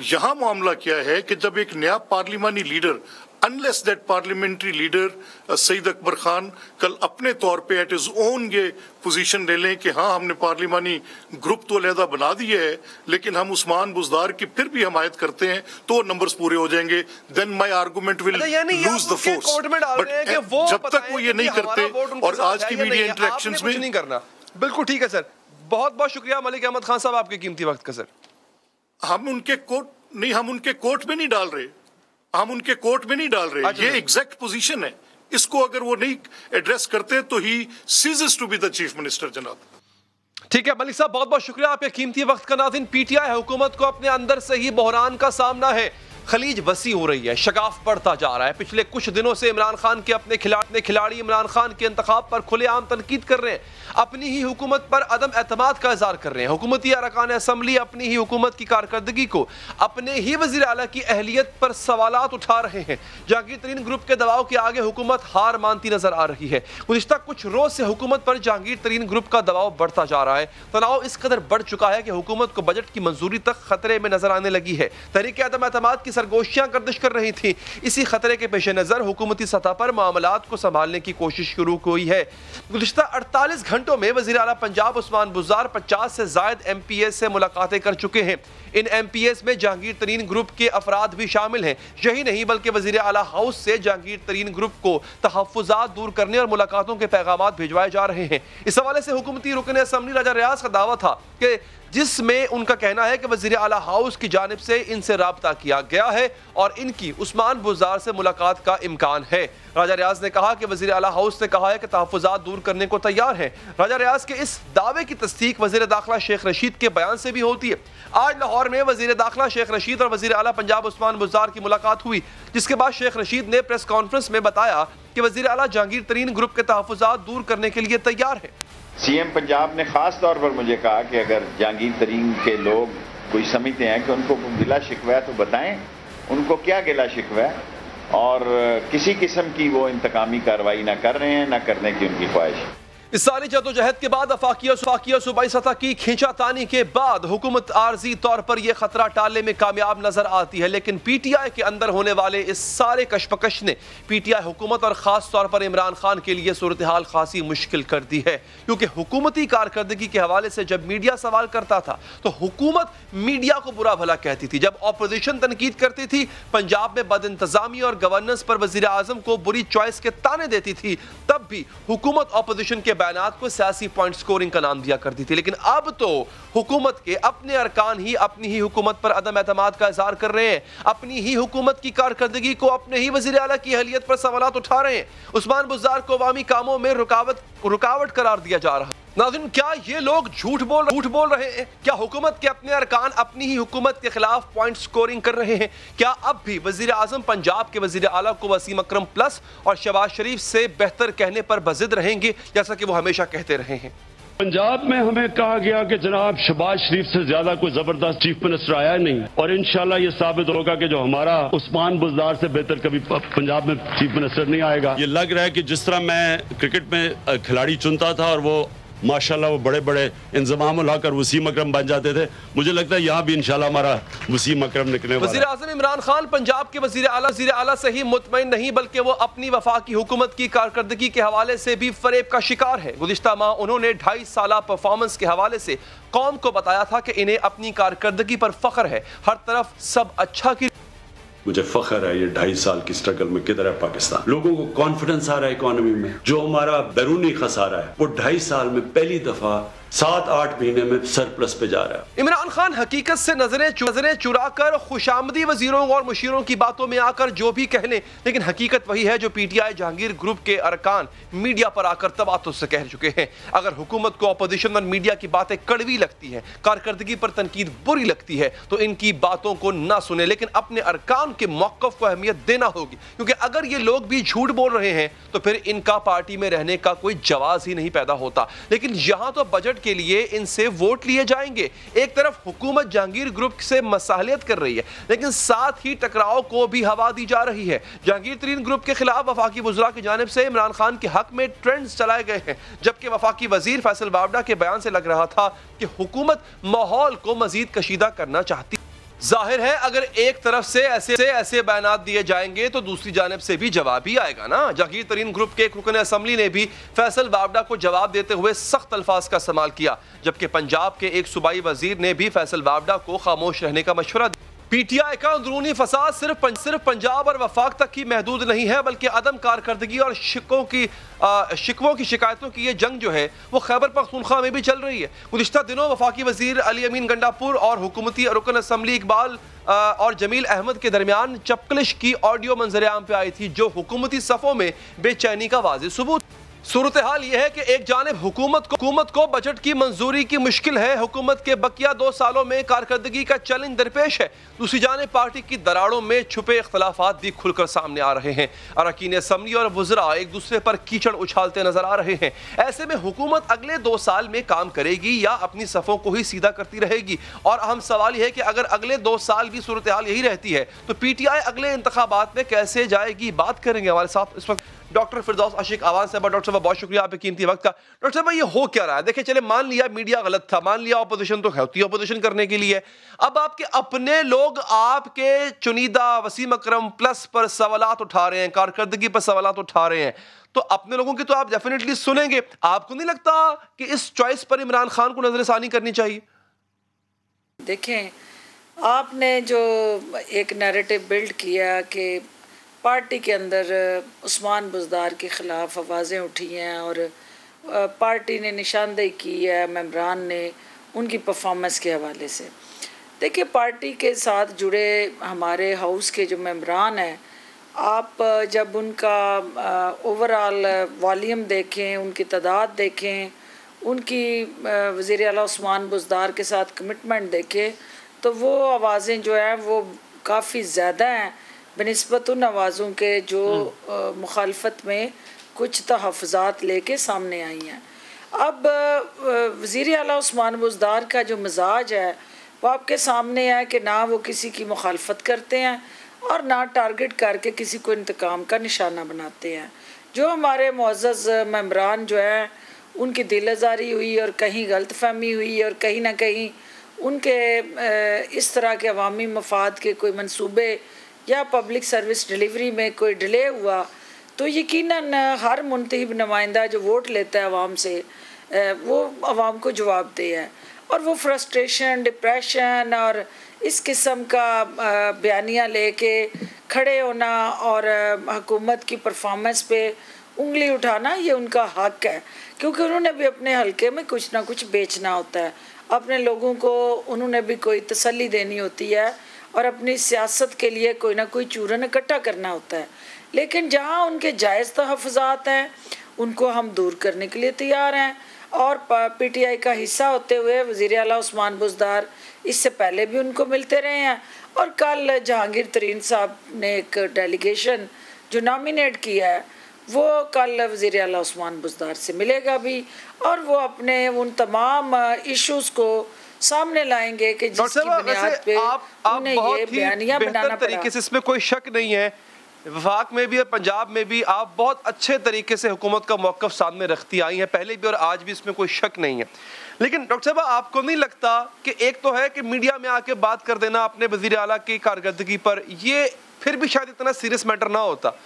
यहाँ मामला क्या है कि जब एक नया पार्लिमानी leader, unless that parliamentary leader Saeed Akbar Khan कल अपने तौर पे एट इज ओन ये पोजीशन ले लें कि हाँ हमने पार्लिमानी ग्रुप तो अलहदा बना दिया है लेकिन हम उस्मान बुज़दार की फिर भी हमायत करते हैं तो नंबर्स पूरे हो जाएंगे, then my argument will lose the force. But जब तक वो ये नहीं करते और आज की मीडिया इंटरेक्शंस में नहीं करना। बिल्कुल ठीक है सर, बहुत बहुत शुक्रिया मलिक अहमद खान साहब आपके कीमती वक्त का। सर हम उनके कोर्ट में नहीं डाल रहे, हम उनके कोर्ट में नहीं डाल रहे, ये एग्जैक्ट पोजीशन है। इसको अगर वो नहीं एड्रेस करते तो he ceases to be the chief minister. जनाब ठीक है मलिक साहब, बहुत बहुत शुक्रिया आपके कीमती वक्त का। नाज़रीन, पीटीआई हुकूमत को अपने अंदर से ही बहरान का सामना है। खलीज वसी हो रही है, शगाफ बढ़ता जा रहा है। पिछले कुछ दिनों से इमरान खान के अपने खिलाड़ी इमरान खान के इंतखाब पर खुलेआम तनकीद कर रहे हैं, अपनी ही हुकूमत पर अदम एतमाद का इज़हार कर रहे हैं। हुकूमती अरकान असम्बली अपनी ही हुकूमत की कारकर्दगी को, अपने ही वज़ीर आला की अहलियत पर सवालात उठा रहे हैं। जहांगीर तरीन ग्रुप के दबाव के आगे हुकूमत हार मानती नजर आ रही है। गुज़िश्ता कुछ रोज से हुकूमत पर जहांगीर तरीन ग्रुप का दबाव बढ़ता जा रहा है। तनाव इस कदर बढ़ चुका है कि हुकूमत को बजट की मंजूरी तक खतरे में नजर आने लगी है। तहरीक अदम एतमाद की सरगोशियां गर्दिश कर रही थी। इसी खतरे के पेश नजर हुकूमती सतह पर मामलात को संभालने की कोशिश शुरू हुई है। गुज़िश्ता 48 घंटों में वज़ीर आला पंजाब उस्मान बुज़दार 50 से ज़ायद MPS से मुलाकातें कर चुके हैं। इन MPS में जहांगीर तरीन ग्रुप के अफराद भी शामिल हैं। यही नहीं बल्कि वज़ीर आला हाउस से जहांगीर तरीन ग्रुप को तहफ़्फ़ुज़ात दूर करने और मुलाकातों के पैगामात भिजवाए जा रहे हैं। इस हवाले से हुकूमती रुकन असम्बली राजा रियाज का दावा था कि जिसमें उनका कहना है कि वज़ीर आला हाउस की जानिब से इनसे राब्ता किया गया है और इनकी उस्मान बुज़दार से मुलाकात का इम्कान है। राजा रियाज ने कहा कि वज़ीर आला हाउस ने कहा है कि तहफ़्फ़ुज़ात दूर करने को तैयार है। राजा रियाज के इस दावे की तस्दीक वज़ीर दाखिला शेख रशीद के बयान से भी होती है। आज लाहौर में वज़ीर दाखिला शेख रशीद और वज़ीर आला पंजाब उस्मान बुज़दार की मुलाकात हुई, जिसके बाद शेख रशीद ने प्रेस कॉन्फ्रेंस में बताया कि वज़ीर आला जहांगीर तरीन ग्रुप के तहफ़्फ़ुज़ात दूर करने के लिए तैयार है। CM पंजाब ने खास तौर पर मुझे कहा कि अगर जहांगीर तरीन के लोग कोई समझते हैं कि उनको गिला शिकवा है तो बताएं उनको क्या गिला शिकवा है, और किसी किस्म की वो इंतकामी कार्रवाई ना कर रहे हैं, ना करने की उनकी ख्वाहिश। इस सारी जदोजहद के बाद वफाकी सूबाई सतह की खींचातानी के बाद हुकूमत आर्जी तौर पर यह खतरा टालने में कामयाब नजर आती है। लेकिन PTI के अंदर होने वाले इस सारे कशमकश ने PTI हुकूमत और खास तौर पर इमरान खान के लिए सूरत हाल खासी मुश्किल कर दी है, क्योंकि हुकूमती कारकर्दगी के हवाले से जब मीडिया सवाल करता था तो हुकूमत मीडिया को बुरा भला कहती थी। जब अपोजिशन तनकीद करती थी, पंजाब में बद इंतजामी और गवर्नेंस पर वजीर आजम को बुरी चॉइस के ताने देती थी, तब भी हुकूमत अपोजिशन के बयानात को सियासी पॉइंट स्कोरिंग का नाम दिया करती थी। लेकिन अब तो हुकूमत के अपने अरकान ही अपनी ही हुकूमत पर अदम एतमाद का इज़हार कर रहे हैं, अपनी ही हुकूमत की कारकर्दगी को अपने ही वज़ीर आला की अहलियत पर सवालात उठा रहे हैं। उस्मान बुज़दार को अवामी कामों में रुकावट करार दिया जा रहा है। नाज़रीन, क्या ये लोग झूठ बोल रहे हैं? क्या हुकूमत के अपने अरकान अपनी ही हुकूमत के खिलाफ पॉइंट स्कोरिंग कर रहे हैं? क्या अब भी वज़ीर आज़म पंजाब के वज़ीर आला को वसीम अकरम प्लस और शहबाज शरीफ से बेहतर कहने पर बज़िद रहेंगे, जैसा कि वो हमेशा कहते रहे हैं? पंजाब में हमें कहा गया कि जनाब शहबाज शरीफ से ज्यादा कोई जबरदस्त चीफ मिनिस्टर आया नहीं, और इंशाल्लाह ये साबित होगा कि जो हमारा उस्मान बुज़दार से बेहतर कभी पंजाब में चीफ मिनिस्टर नहीं आएगा। ये लग रहा है कि जिस तरह मैं क्रिकेट में खिलाड़ी चुनता था और वो माशाल्लाह वो बड़े बड़े इंतजाम लाकर वसीम अकरम बन जाते थे, मुझे लगता है यहाँ भी इंशाल्लाह हमारा वसीम अकरम निकलने वाला है। वज़ीर आज़म इमरान खान पंजाब के वज़ीर आला से ही मुतमईन नहीं, बल्कि वो अपनी वफाकी हुकूमत की कारकर्दगी के हवाले से भी फरेब का शिकार है। गुज़िश्ता माह उन्होंने 2.5 साला परफॉर्मेंस के हवाले से कौम को बताया था कि इन्हें अपनी कारकर्दगी पर फख्र है, हर तरफ सब अच्छा की। मुझे फख्र है ये 2.5 साल की स्ट्रगल में किधर है पाकिस्तान। लोगों को कॉन्फिडेंस आ रहा है इकोनॉमी में, जो हमारा बैरूनी खसारा है वो 2.5 साल में पहली दफा 7-8 महीने में सरप्लस पे जा रहा है। इमरान खान हकीकत से नजरें चुराकर खुशामदी वजीरों और मुशीरों की बातों में आकर जो भी कह लें, लेकिन हकीकत वही है जो पीटीआई जहांगीर ग्रुप के अरकान मीडिया पर आकर तबातुल से कह चुके हैं। अगर हुकूमत को अपोजिशन और मीडिया की बातें कड़वी लगती हैं, कारकर्दगी पर तनकीद बुरी लगती है, तो इनकी बातों को ना सुने, लेकिन अपने अरकान के मौक़िफ़ को अहमियत देना होगी, क्योंकि अगर ये लोग भी झूठ बोल रहे हैं तो फिर इनका पार्टी में रहने का कोई जवाज ही नहीं पैदा होता। लेकिन यहां तो बजट के लिए इनसे वोट लिए जाएंगे। एक तरफ हुकूमत जहांगीर ग्रुप से मसालियत कर रही है, लेकिन साथ ही टकराव को भी हवा दी जा रही है। जहांगीर तरीन ग्रुप के खिलाफ वफाकी वज़रा की जानिब से इमरान खान के हक में ट्रेंड्स चलाए गए हैं, जबकि वफाकी वजीर फैसल बावड़ा के बयान से लग रहा था कि हुकूमत माहौल को मजीद कशीदा करना चाहती। जाहिर है अगर एक तरफ से ऐसे बयानात दिए जाएंगे तो दूसरी जानिब से भी जवाब ही आएगा ना। जहांगीर तरीन ग्रुप के एक रुकन असम्बली ने भी फैसल बावड़ा को जवाब देते हुए सख्त अल्फाज का इस्तेमाल किया, जबकि पंजाब के एक सूबाई वजीर ने भी फैसल बावड़ा को खामोश रहने का मशवरा दिया। पीटीआई का अंदरूनी फसाद सिर्फ पंजाब और वफाक तक ही महदूद नहीं है, बल्कि अदम कारकर्दगी और शिकवों की शिकायतों की ये जंग जो है वो खैबर पख्तूनख्वा में भी चल रही है। गुज़िश्ता दिनों वफाकी वजीर अली अमीन गंडापुर और हुकूमती रुकन असम्बली इकबाल और जमील अहमद के दरमियान चपकलिश की ऑडियो मंजर आम पे आई थी, जो हुकूमती सफ़ों में बेचैनी का वाज़ेह सबूत। सूरत हाल यह है कि एक जानिब हुकूमत को बजट की मंजूरी की मुश्किल है, हुकूमत के बकिया 2 सालों में कारकर्दगी का चैलेंज दरपेश है। दूसरी जानिब पार्टी की दरारों में छुपे इख्तलाफात भी खुलकर सामने आ रहे हैं। अरकान असम्बली और वज़रा एक दूसरे पर कीचड़ उछालते नजर आ रहे हैं। ऐसे में हुकूमत अगले 2 साल में काम करेगी या अपनी सफ़ों को ही सीधा करती रहेगी? और अहम सवाल यह है कि अगर अगले 2 साल भी सूरत हाल यही रहती है तो पीटीआई अगले इंतखाबात में कैसे जाएगी? बात करेंगे हमारे साथ इस वक्त डॉक्टर फिरदौस आशिक आवाज़ साहब। डॉक्टर साहब बहुत शुक्रिया आपके कीमती वक्त का। डॉक्टर साहब ये हो क्या रहा है? देखिए चले मान लिया मीडिया गलत था, मान लिया अपोजिशन तो होती है अपोजिशन करने के लिए, अब आपके अपने लोग आपके चुनीदा वसीम अकरम प्लस पर सवालात उठा रहे हैं, कारकर्दगी पर सवालात उठा रहे हैं, तो अपने लोगों की तो आप डेफिनेटली सुनेंगे। आपको नहीं लगता कि इस चॉइस पर इमरान खान को नजरसानी करनी चाहिए? देखें, आपने जो एक नैरेटिव बिल्ड किया कि पार्टी के अंदर उस्मान बुज़दार के ख़िलाफ़ आवाज़ें उठी हैं और पार्टी ने निशानदेही की है मेंबरान ने उनकी परफॉर्मेंस के हवाले से। देखिए, पार्टी के साथ जुड़े हमारे हाउस के जो मेंबरान हैं, आप जब उनका ओवरऑल वॉल्यूम देखें, उनकी तादाद देखें, उनकी वज़ीर आला उस्मान बुज़दार के साथ कमिटमेंट देखें, तो वो आवाज़ें जो हैं वो काफ़ी ज़्यादा हैं बनिस्बत उन आवाज़ों के जो मुखालफत में कुछ तहफ़्फ़ुज़ात लेके सामने आई हैं। अब वज़ीर आला उस्मान बुज़दार का जो मिजाज है वो आपके सामने है कि ना वो किसी की मुखालफत करते हैं और ना टारगेट करके किसी को इंतकाम का निशाना बनाते हैं। जो हमारे मुअज़्ज़ज़ मेंबरान जो है उनकी दिल आज़ारी हुई और कहीं गलत फहमी हुई और कहीं ना कहीं उनके इस तरह के अवामी मफाद के कोई मंसूबे या पब्लिक सर्विस डिलीवरी में कोई डिले हुआ, तो यकीनन हर मुंतखब नुमाइंदा जो वोट लेता है आवाम से, वो आवाम को जवाब दे है और वो फ्रस्ट्रेशन, डिप्रेशन और इस किस्म का बयानियाँ लेके खड़े होना और हुकूमत की परफॉर्मेंस पे उंगली उठाना, ये उनका हक है, क्योंकि उन्होंने भी अपने हलके में कुछ ना कुछ बेचना होता है, अपने लोगों को उन्होंने भी कोई तसल्ली देनी होती है और अपनी सियासत के लिए कोई ना कोई चूरन इकट्ठा करना होता है। लेकिन जहाँ उनके जायज़ तहफ़्फ़ुज़ात हैं उनको हम दूर करने के लिए तैयार हैं और पीटीआई का हिस्सा होते हुए वज़ीर आला उस्मान बुज़दार इससे पहले भी उनको मिलते रहे हैं और कल जहांगीर तरीन साहब ने एक डेलीगेशन जो नॉमिनेट किया है वो कल वज़ीर आला उस्मान बुज़दार से मिलेगा भी और वो अपने उन तमाम इश्यूज़ को सामने लाएंगे कि जिसकी बुनियाद पे उन्हें ये बयानियां बनाना पड़ा। तरीके से इसमें कोई शक नहीं है, वफाक में भी और पंजाब में भी आप बहुत अच्छे तरीके से हुकूमत का मौक़िफ़ सामने रखती आई हैं, पहले भी और आज भी, इसमें कोई शक नहीं है। लेकिन डॉक्टर साहब आपको नहीं लगता कि एक तो है कि मीडिया में आके बात कर देना अपने वज़ीर आला की कारकर्दगी पर, ये फिर भी शायद इतना सीरियस मैटर ना होता,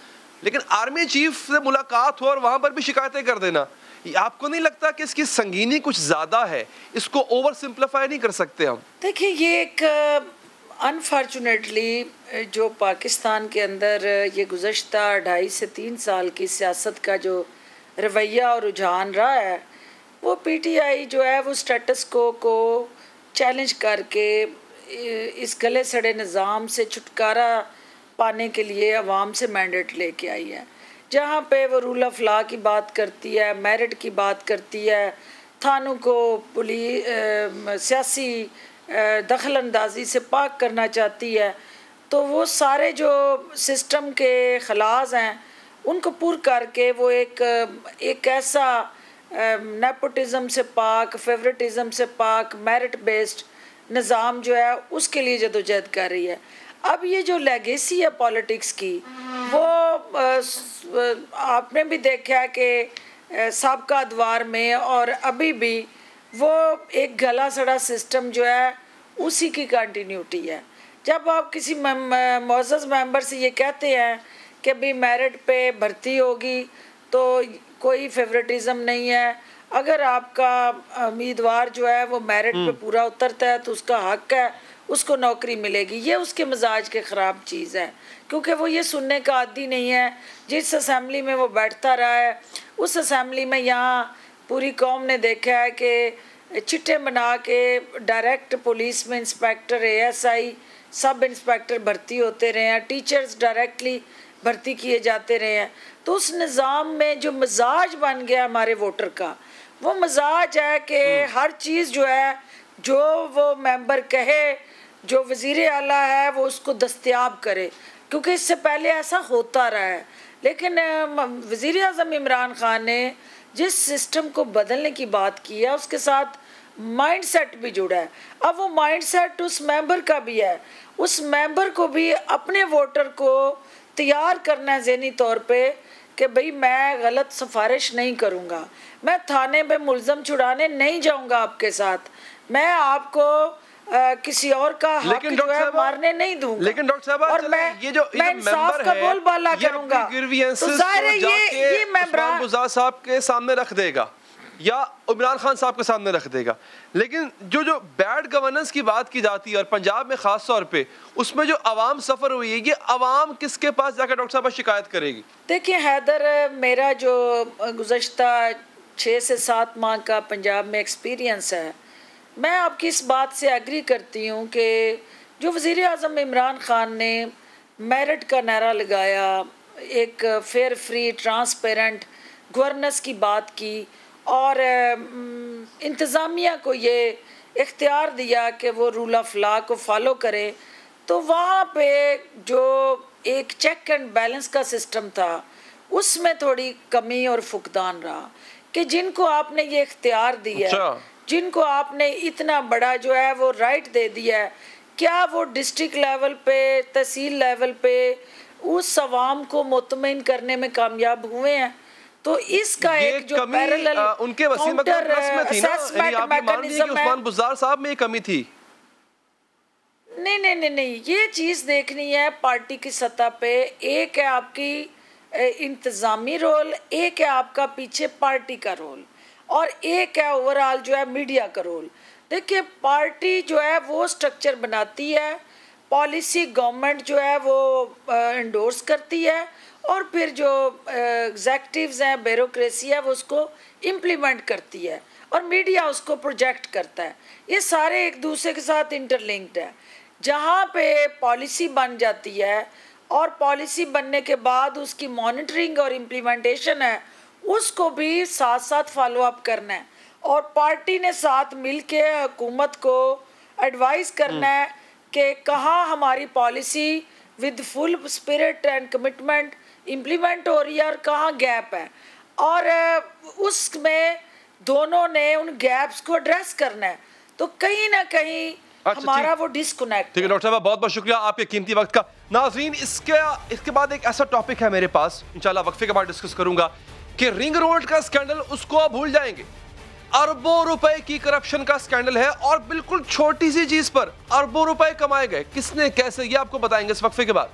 लेकिन आर्मी चीफ से मुलाकात हो और वहाँ पर भी शिकायतें कर देना, आपको नहीं लगता कि इसकी संगीनी कुछ ज़्यादा है? इसको ओवर सिंप्लीफाई नहीं कर सकते हम? देखिए, ये एक अनफॉर्चुनेटली जो पाकिस्तान के अंदर ये गुज़श्ता 2.5 से 3 साल की सियासत का जो रवैया और रुझान रहा है, वो पीटीआई जो है वो स्टेटस को चैलेंज करके इस गले सड़े निज़ाम से छुटकारा पाने के लिए अवाम से मैंडेट लेके आई है, जहाँ पे वो रूल ऑफ लॉ की बात करती है, मेरिट की बात करती है, थानों को सियासी दखल अंदाजी से पाक करना चाहती है। तो वो सारे जो सिस्टम के खलाज हैं उनको पूर करके वो एक ऐसा नेपोटिज़म से पाक, फेवरेटिज़म से पाक, मेरिट बेस्ड निज़ाम जो है उसके लिए जदोजहद कर रही है। अब ये जो लेगेसी है पॉलिटिक्स की, वो आपने भी देखा है कि साबका अदवार में और अभी भी वो एक गला सड़ा सिस्टम जो है उसी की कंटिन्यूटी है। जब आप किसी मुअज़्ज़ज़ मेंबर से ये कहते हैं कि भाई मेरिट पे भर्ती होगी तो कोई फेवरेटिज़म नहीं है, अगर आपका उम्मीदवार जो है वो मेरिट पे पूरा उतरता है तो उसका हक है, उसको नौकरी मिलेगी। ये उसके मिजाज के ख़राब चीज़ है, क्योंकि वो ये सुनने का आदी नहीं है। जिस असेंबली में वो बैठता रहा है उस असेंबली में यहाँ पूरी कौम ने देखा है कि चिट्टे बना के डायरेक्ट पुलिस में इंस्पेक्टर, ASI, सब इंस्पेक्टर भर्ती होते रहे हैं, टीचर्स डायरेक्टली भर्ती किए जाते रहे हैं। तो उस निज़ाम में जो मिजाज बन गया हमारे वोटर का, वो मिजाज है कि हर चीज़ जो है जो वो मेंबर कहे, जो वज़ीर आला है वो उसको दस्तयाब करे, क्योंकि इससे पहले ऐसा होता रहा है। लेकिन वज़ीर आज़म इमरान ख़ान ने जिस सिस्टम को बदलने की बात की है उसके साथ माइंडसेट भी जुड़ा है। अब वो माइंडसेट उस मेंबर का भी है, उस मेंबर को भी अपने वोटर को तैयार करना है ज़हनी तौर पे कि भाई मैं गलत सिफारिश नहीं करूँगा, मैं थाने पे मुल्ज़म छुड़ाने नहीं जाऊँगा आपके साथ, मैं आपको किसी और का हक जो है मारने नहीं दूंगा। लेकिन डॉक्टर साहब, और मैं इंसाफ का बोलबाला करूँगा, तो ज़ाहिर है ये मेंबर बुज़दार साहब के सामने रख देगा या इमरान खान साहब के सामने रख देगा। लेकिन जो बैड गवर्नेंस की बात की जाती है और पंजाब में ख़ास तौर पे उसमें जो अवाम सफ़र हुई है, ये अवाम किसके पास जाकर डॉक्टर साहब शिकायत करेगी? देखिए हैदर, मेरा जो गुज़श्ता 6 से 7 माह का पंजाब में एक्सपीरियंस है, मैं आपकी इस बात से एग्री करती हूँ कि जो वज़ीर आज़म इमरान ख़ान ने मेरिट का नारा लगाया, एक फेयर फ्री ट्रांसपेरेंट गवर्नेंस की बात की और इंतज़ामिया को ये इख्तियार दिया कि वो रूल ऑफ लॉ को फॉलो करे, तो वहाँ पे जो एक चेक एंड बैलेंस का सिस्टम था उसमें थोड़ी कमी और फुकदान रहा कि जिनको आपने ये इख्तियार दिया है, जिनको आपने इतना बड़ा जो है वो राइट दे दिया है, क्या वो डिस्ट्रिक्ट लेवल पे, तहसील लेवल पे उस अवाम को मुतमईन करने में कामयाब हुए हैं? तो इसका एक जो पैरेलल उनके वसीम में थी ना, आप मान लीजिए कि उस्मान बुज़दार साहब में कमी थी। नहीं, ये चीज़ देखनी है पार्टी की सतह पे। एक है आपकी इंतज़ामी रोल, एक है आपका पीछे पार्टी का रोल, और एक है ओवरऑल जो है मीडिया का रोल। देखिए पार्टी जो है वो स्ट्रक्चर बनाती है, पॉलिसी गवर्नमेंट जो है वो इंडोर्स करती है, और फिर जो एग्जेक्टिव्स हैं, ब्यूरोक्रेसी है, वो उसको इम्प्लीमेंट करती है और मीडिया उसको प्रोजेक्ट करता है। ये सारे एक दूसरे के साथ इंटरलिंक्ड है। जहाँ पे पॉलिसी बन जाती है और पॉलिसी बनने के बाद उसकी मॉनिटरिंग और इम्प्लीमेंटेशन है, उसको भी साथ साथ फॉलो अप करना है, और पार्टी ने साथ मिल के हुकूमत को एडवाइस करना है कि कहाँ हमारी policy with full spirit and commitment implement हो रही है और कहाँ गैप है, और उसमें दोनों ने उन गैप्स को एड्रेस करना है। तो कहीं ना कहीं हमारा वो डिस्कनेक्ट। ठीक है डॉक्टर साहब, बहुत बहुत शुक्रिया आपके कीमती वक्त का। नाज़रीन, इसके बाद एक ऐसा टॉपिक है मेरे पास, इंशाल्लाह वक्फे के बाद डिस्कस करूंगा कि रिंग रोड का स्कैंडल, उसको आप भूल जाएंगे। अरबों रुपए की करप्शन का स्कैंडल है और बिल्कुल छोटी सी चीज पर अरबों रुपए कमाए गए, किसने कैसे, ये आपको बताएंगे इस वक्फे के बाद।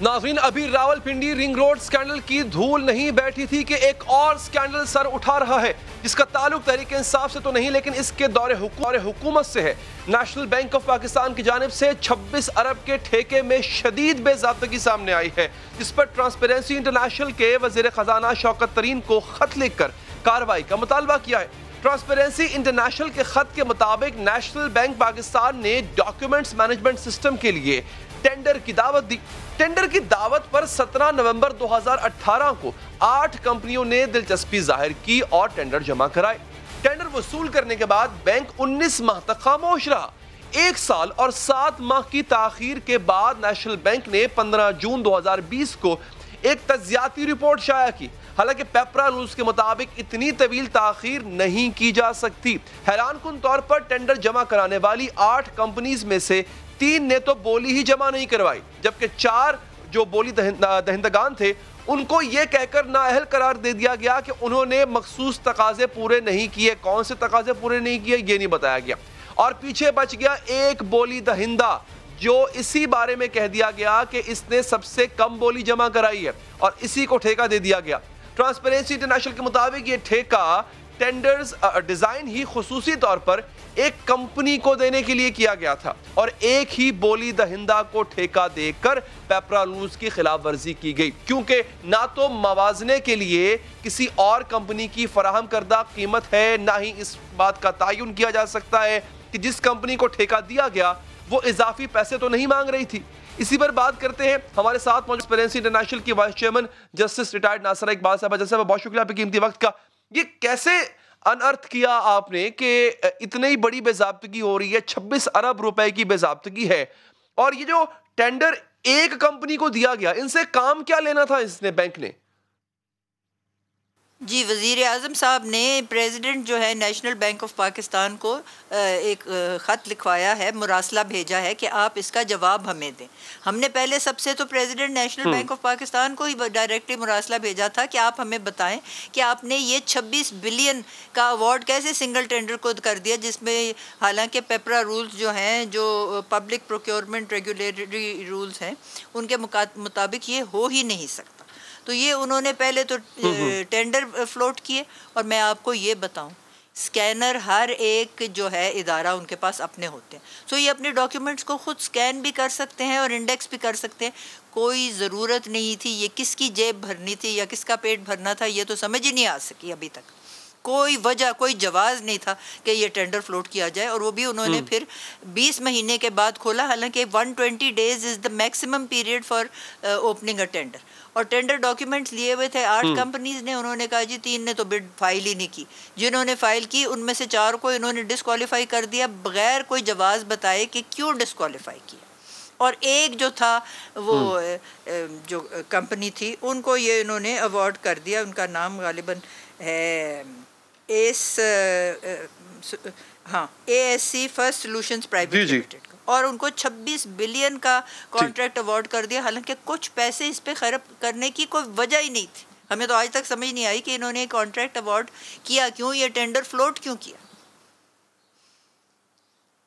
नाज़रीन, अभी रावलपिंडी रिंग रोड स्कैंडल की धूल नहीं बैठी थी कि एक और स्कैंडल सर उठा रहा है, जिसका ताल्लुक तहरीक इंसाफ से तो नहीं लेकिन इसके दौरे हुकूमत से है। नेशनल बैंक ऑफ पाकिस्तान की जानिब से 26 अरब के ठेके में शदीद बेज़ाब्तगी सामने आई है, जिस पर ट्रांसपेरेंसी इंटरनेशनल के वज़ीर ख़जाना शौकत तरीन को खत लिखकर कार्रवाई का मुतालबा किया है। ट्रांसपेरेंसी इंटरनेशनल के खत के मुताबिक नेशनल बैंक पाकिस्तान ने डॉक्यूमेंट्स मैनेजमेंट सिस्टम के लिए टेंडर की दावत दी। टेंडर की दावत पर 17 नवंबर 2018 को 8 कंपनियों ने दिलचस्पी जाहिर की और टेंडर जमा कराए। टेंडर वसूल करने के बाद बैंक 19 माह तक खामोश रहा। 1 साल और 7 माह की ताखीर के बाद नेशनल बैंक ने 15 जून 2020 को एक तज्जियाती रिपोर्ट शाया की। हालांकि पेपरा रूल्स के मुताबिक इतनी तवील ताखीर नहीं की जा सकती। हैरानकुन तौर पर टेंडर जमा कराने वाली 8 कंपनीज में से 3 ने तो बोली ही जमा नहीं करवाई, जबकि 4 जो बोली दहिंदगान थे उनको ये कहकर नाअहल करार दे दिया गया कि उन्होंने मखसूस तकाजे पूरे नहीं किए। कौन से तकाजे पूरे नहीं किए ये नहीं बताया गया। और पीछे बच गया एक बोली दहिंदा, जो इसी बारे में कह दिया गया कि इसने सबसे कम बोली जमा कराई है और इसी को ठेका दे दिया गया। ट्रांसपेरेंसी इंटरनेशनल के मुताबिक ये ठेका टेंडर्स डिजाइन ही खुसूसी तौर पर एक कंपनी को देने के लिए किया गया था और एक ही बोली दहिंदा को ठेका देकर पेपरा रूल्स की खिलाफ वर्जी की गई, क्योंकि ना तो मवाजने के लिए किसी और कंपनी की फराहम करदा कीमत है, ना ही इस बात का तयन किया जा सकता है कि जिस कंपनी को ठेका दिया गया वो इजाफी पैसे तो नहीं मांग रही थी। इसी पर बात करते हैं। हमारे साथ मौजूद ट्रांसपेरेंसी इंटरनेशनल की वाइस चेयरमैन जस्टिस रिटायर्ड नासरा इकबाल साहब। जैसे बहुत शुक्रिया आपके कीमती वक्त का। ये कैसे अनअर्थ किया आपने कि इतनी बड़ी बेज़ाब्तगी हो रही है, 26 अरब रुपए की बेज़ाब्तगी है, और ये जो टेंडर एक कंपनी को दिया गया, इनसे काम क्या लेना था इसने बैंक ने? जी, वज़ीर आज़म साहब ने प्रेसिडेंट जो है नेशनल बैंक ऑफ पाकिस्तान को एक ख़त लिखवाया है, मुरासला भेजा है कि आप इसका जवाब हमें दें। हमने पहले सबसे तो president national bank of Pakistan को ही डायरेक्टली मुरासला भेजा था कि आप हमें बताएं कि आपने ये 26 बिलियन का अवार्ड कैसे सिंगल टेंडर को कर दिया, जिसमें हालांकि पेपरा रूल्स जो हैं, जो पब्लिक प्रोक्योरमेंट रेगुलेटरी रूल्स हैं, उनके मुताबिक ये हो ही नहीं सकता। तो ये उन्होंने पहले तो टेंडर फ्लोट किए। और मैं आपको ये बताऊं, स्कैनर हर एक जो है इदारा उनके पास अपने होते हैं, तो ये अपने डॉक्यूमेंट्स को खुद स्कैन भी कर सकते हैं और इंडेक्स भी कर सकते हैं। कोई ज़रूरत नहीं थी ये किसकी जेब भरनी थी या किसका पेट भरना था, ये तो समझ ही नहीं आ सकी अभी तक। कोई वजह, कोई जवाज़ नहीं था कि ये टेंडर फ्लोट किया जाए, और वो भी उन्होंने फिर 20 महीने के बाद खोला। हालांकि 120 days is the maximum period for opening a tender. और टेंडर डॉक्यूमेंट्स लिए हुए थे 8 कंपनीज ने। उन्होंने कहा जी 3 ने तो बिड फाइल ही नहीं की। जिन्होंने फाइल की उनमें से 4 को इन्होंने डिस्क्वालीफाई कर दिया बगैर कोई जवाज़ बताए कि क्यों डिस्क्वालीफाई किया। और एक जो था वो जो कंपनी थी उनको ये इन्होंने अवार्ड कर दिया। उनका नाम गालिबन है ASC first solutions private limited, और उनको 26 बिलियन का कॉन्ट्रैक्ट अवार्ड कर दिया। हालांकि कुछ पैसे इस पे खर्च करने की कोई वजह ही नहीं थी। हमें तो आज तक समझ नहीं आई कि इन्होंने कॉन्ट्रैक्ट अवार्ड किया क्यों, ये टेंडर फ्लोट क्यों किया।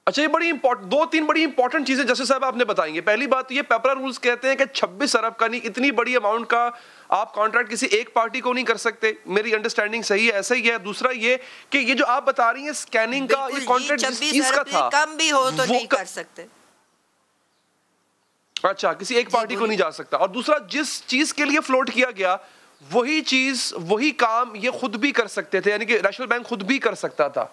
अच्छा, ये बड़ी इंपॉर्टेंट 2-3 बड़ी इंपॉर्टेंट चीजें जैसे साहब आपने बताएंगे। पहली बात तो ये पेपरा रूल्स कहते हैं कि 26 अरब का नहीं, इतनी बड़ी अमाउंट का आप कॉन्ट्रैक्ट किसी एक पार्टी को नहीं कर सकते। मेरी अंडरस्टैंडिंग सही है, ऐसा ही है। दूसरा ये कि ये जो आप बता रही हैं स्कैनिंग का, ये कॉन्ट्रैक्ट जिस चीज का था कम भी हो तो नहीं कर सकते। अच्छा, किसी एक पार्टी को नहीं जा सकता। और दूसरा, जिस चीज के लिए फ्लोट किया गया वही चीज, वही काम ये खुद भी कर सकते थे, यानी कि नेशनल बैंक खुद भी कर सकता था।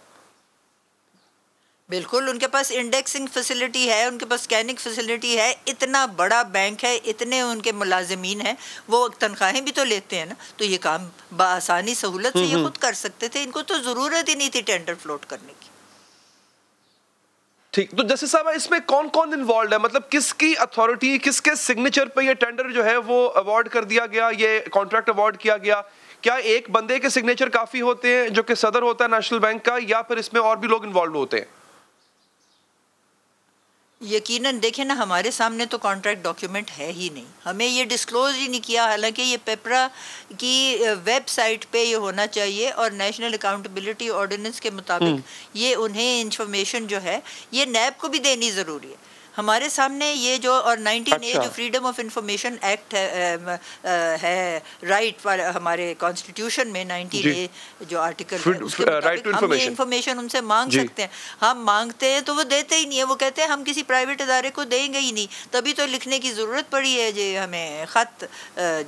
बिल्कुल, उनके पास इंडेक्सिंग फैसिलिटी है, उनके पास स्कैनिंग फैसिलिटी है। इतना बड़ा बैंक है, इतने उनके मुलाजिमीन हैं, वो तनख्वाहें भी तो लेते हैं ना, तो ये काम बआसानी सहूलत से ये खुद कर सकते थे। इनको तो ज़रूरत ही नहीं थी टेंडर फ्लोट करने की। ठीक, तो जैसे साहब इसमें कौन कौन इन्वॉल्व है, मतलब किसकी अथॉरिटी, किसके सिग्नेचर पे ये टेंडर जो है वो अवार्ड कर दिया गया, ये कॉन्ट्रैक्ट अवार्ड किया गया? क्या एक बंदे के सिग्नेचर काफ़ी होते हैं जो कि सदर होता है नेशनल बैंक का, या फिर इसमें और भी लोग इन्वॉल्व होते हैं? यकीनन देखें ना, हमारे सामने तो कॉन्ट्रैक्ट डॉक्यूमेंट है ही नहीं, हमें ये डिस्क्लोज ही नहीं किया। हालांकि ये पेपरा की वेबसाइट पे ये होना चाहिए, और नेशनल अकाउंटेबिलिटी ऑर्डिनेंस के मुताबिक ये उन्हें इंफॉर्मेशन जो है ये नैब को भी देनी ज़रूरी है। हमारे सामने ये जो और 19A अच्छा। जो फ्रीडम ऑफ इंफॉर्मेशन एक्ट है राइट हमारे कॉन्स्टिट्यूशन में 19A जो आर्टिकल है उसके मुताबिक हम ये इंफॉर्मेशन उनसे मांग सकते हैं। हम मांगते हैं तो वो देते ही नहीं है, वो कहते हैं हम किसी प्राइवेट इदारे को देंगे ही नहीं। तभी तो लिखने की ज़रूरत पड़ी है जी हमें ख़त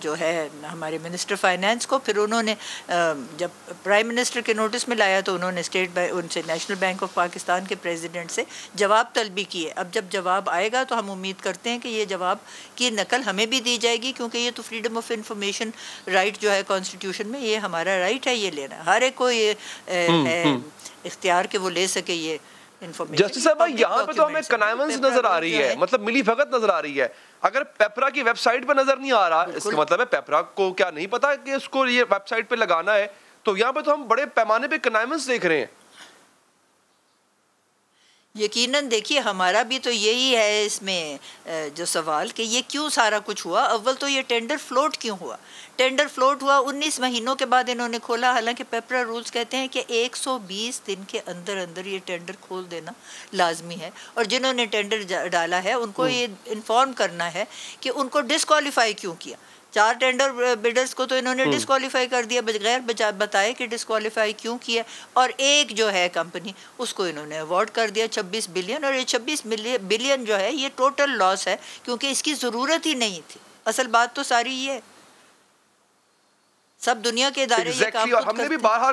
जो है हमारे मिनिस्टर फाइनेंस को। फिर उन्होंने जब प्राइम मिनिस्टर के नोटिस में लाया तो उन्होंने उनसे नेशनल बैंक ऑफ पाकिस्तान के प्रेसिडेंट से जवाब तलबी किए। अब जब जवाब आएगा तो हम उम्मीद करते हैं कि ये जवाब की नकल हमें भी दी जाएगी, क्योंकि ये तो फ्रीडम ऑफ इंफॉर्मेशन राइट जो है कॉन्स्टिट्यूशन में, ये हमारा राइट है ये लेना। हर एक को ये है इख्तियार के वो ले सके ये इंफॉर्मेशन। जस्टिस साहब यहाँ पे तो हमें कनाइवेंस नजर आ रही है, मतलब मिली भगत नजर आ रही है। अगर पेपरा की वेबसाइट पे नजर नहीं आ रहा, इसका मतलब है पेपरा को क्या नहीं पता कि इसको ये वेबसाइट पे लगाना है, तो यहाँ पे तो हम बड़े पैमाने पे कनाइवेंस देख रहे हैं। यकीनन देखिए हमारा भी तो यही है इसमें जो सवाल कि ये क्यों सारा कुछ हुआ। अव्वल तो ये टेंडर फ्लोट क्यों हुआ। टेंडर फ्लोट हुआ 19 महीनों के बाद इन्होंने खोला, हालांकि पेपरा रूल्स कहते हैं कि 120 दिन के अंदर अंदर ये टेंडर खोल देना लाजमी है। और जिन्होंने टेंडर डाला है उनको ये इन्फॉर्म करना है कि उनको डिस्क्वालीफाई क्यों किया। 4 टेंडर बिडर्स को तो इन्होंने डिस्क्वालीफाई कर दिया बगैर बताए कि डिस्क्वालीफाई क्यों किया। और एक जो है कंपनी उसको इन्होंने अवार्ड कर दिया 26 बिलियन। और ये 26 बिलियन जो है ये टोटल लॉस है, क्योंकि इसकी ज़रूरत ही नहीं थी। असल बात तो सारी ये है, सब दुनिया के इदारे ये काम और हमने भी बारहा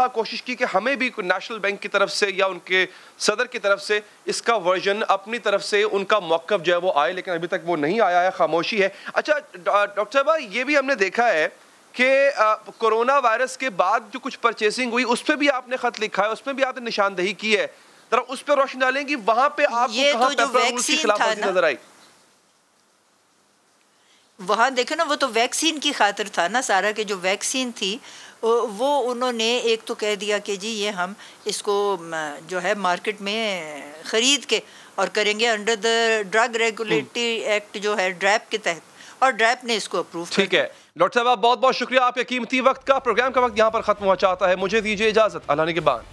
कोशिश की कि हमें भी नेशनल बैंक की तरफ से या उनके सदर की तरफ से इसका वर्जन अपनी तरफ से उनका मौक़िफ़ जो है वो आए, लेकिन अभी तक वो नहीं आया है, खामोशी है। अच्छा डॉक्टर साहब ये भी हमने देखा है कि कोरोना वायरस के बाद जो कुछ परचेसिंग हुई उस पर भी आपने ख़त लिखा है, उसमें भी आपने निशानदेही की है, जरा उस पर रोशनी डालेंगी। वहाँ पे आपको कहाँ पेपरा रूल्स की खिलाफवर्जी नजर आई? वहाँ देखे ना, वो तो वैक्सीन की खातिर था ना सारा, के जो वैक्सीन थी वो उन्होंने एक तो कह दिया कि जी ये हम इसको जो है मार्केट में ख़रीद के और करेंगे under the drug regulatory act जो है ड्रैप के तहत, और ड्रैप ने इसको अप्रूव किया। ठीक है डॉक्टर साहब, बहुत बहुत शुक्रिया आपके कीमती वक्त का। प्रोग्राम का वक्त यहाँ पर ख़त्म हुआ चाहता है, मुझे दीजिए इजाज़त। अल्लाह ने के बाद।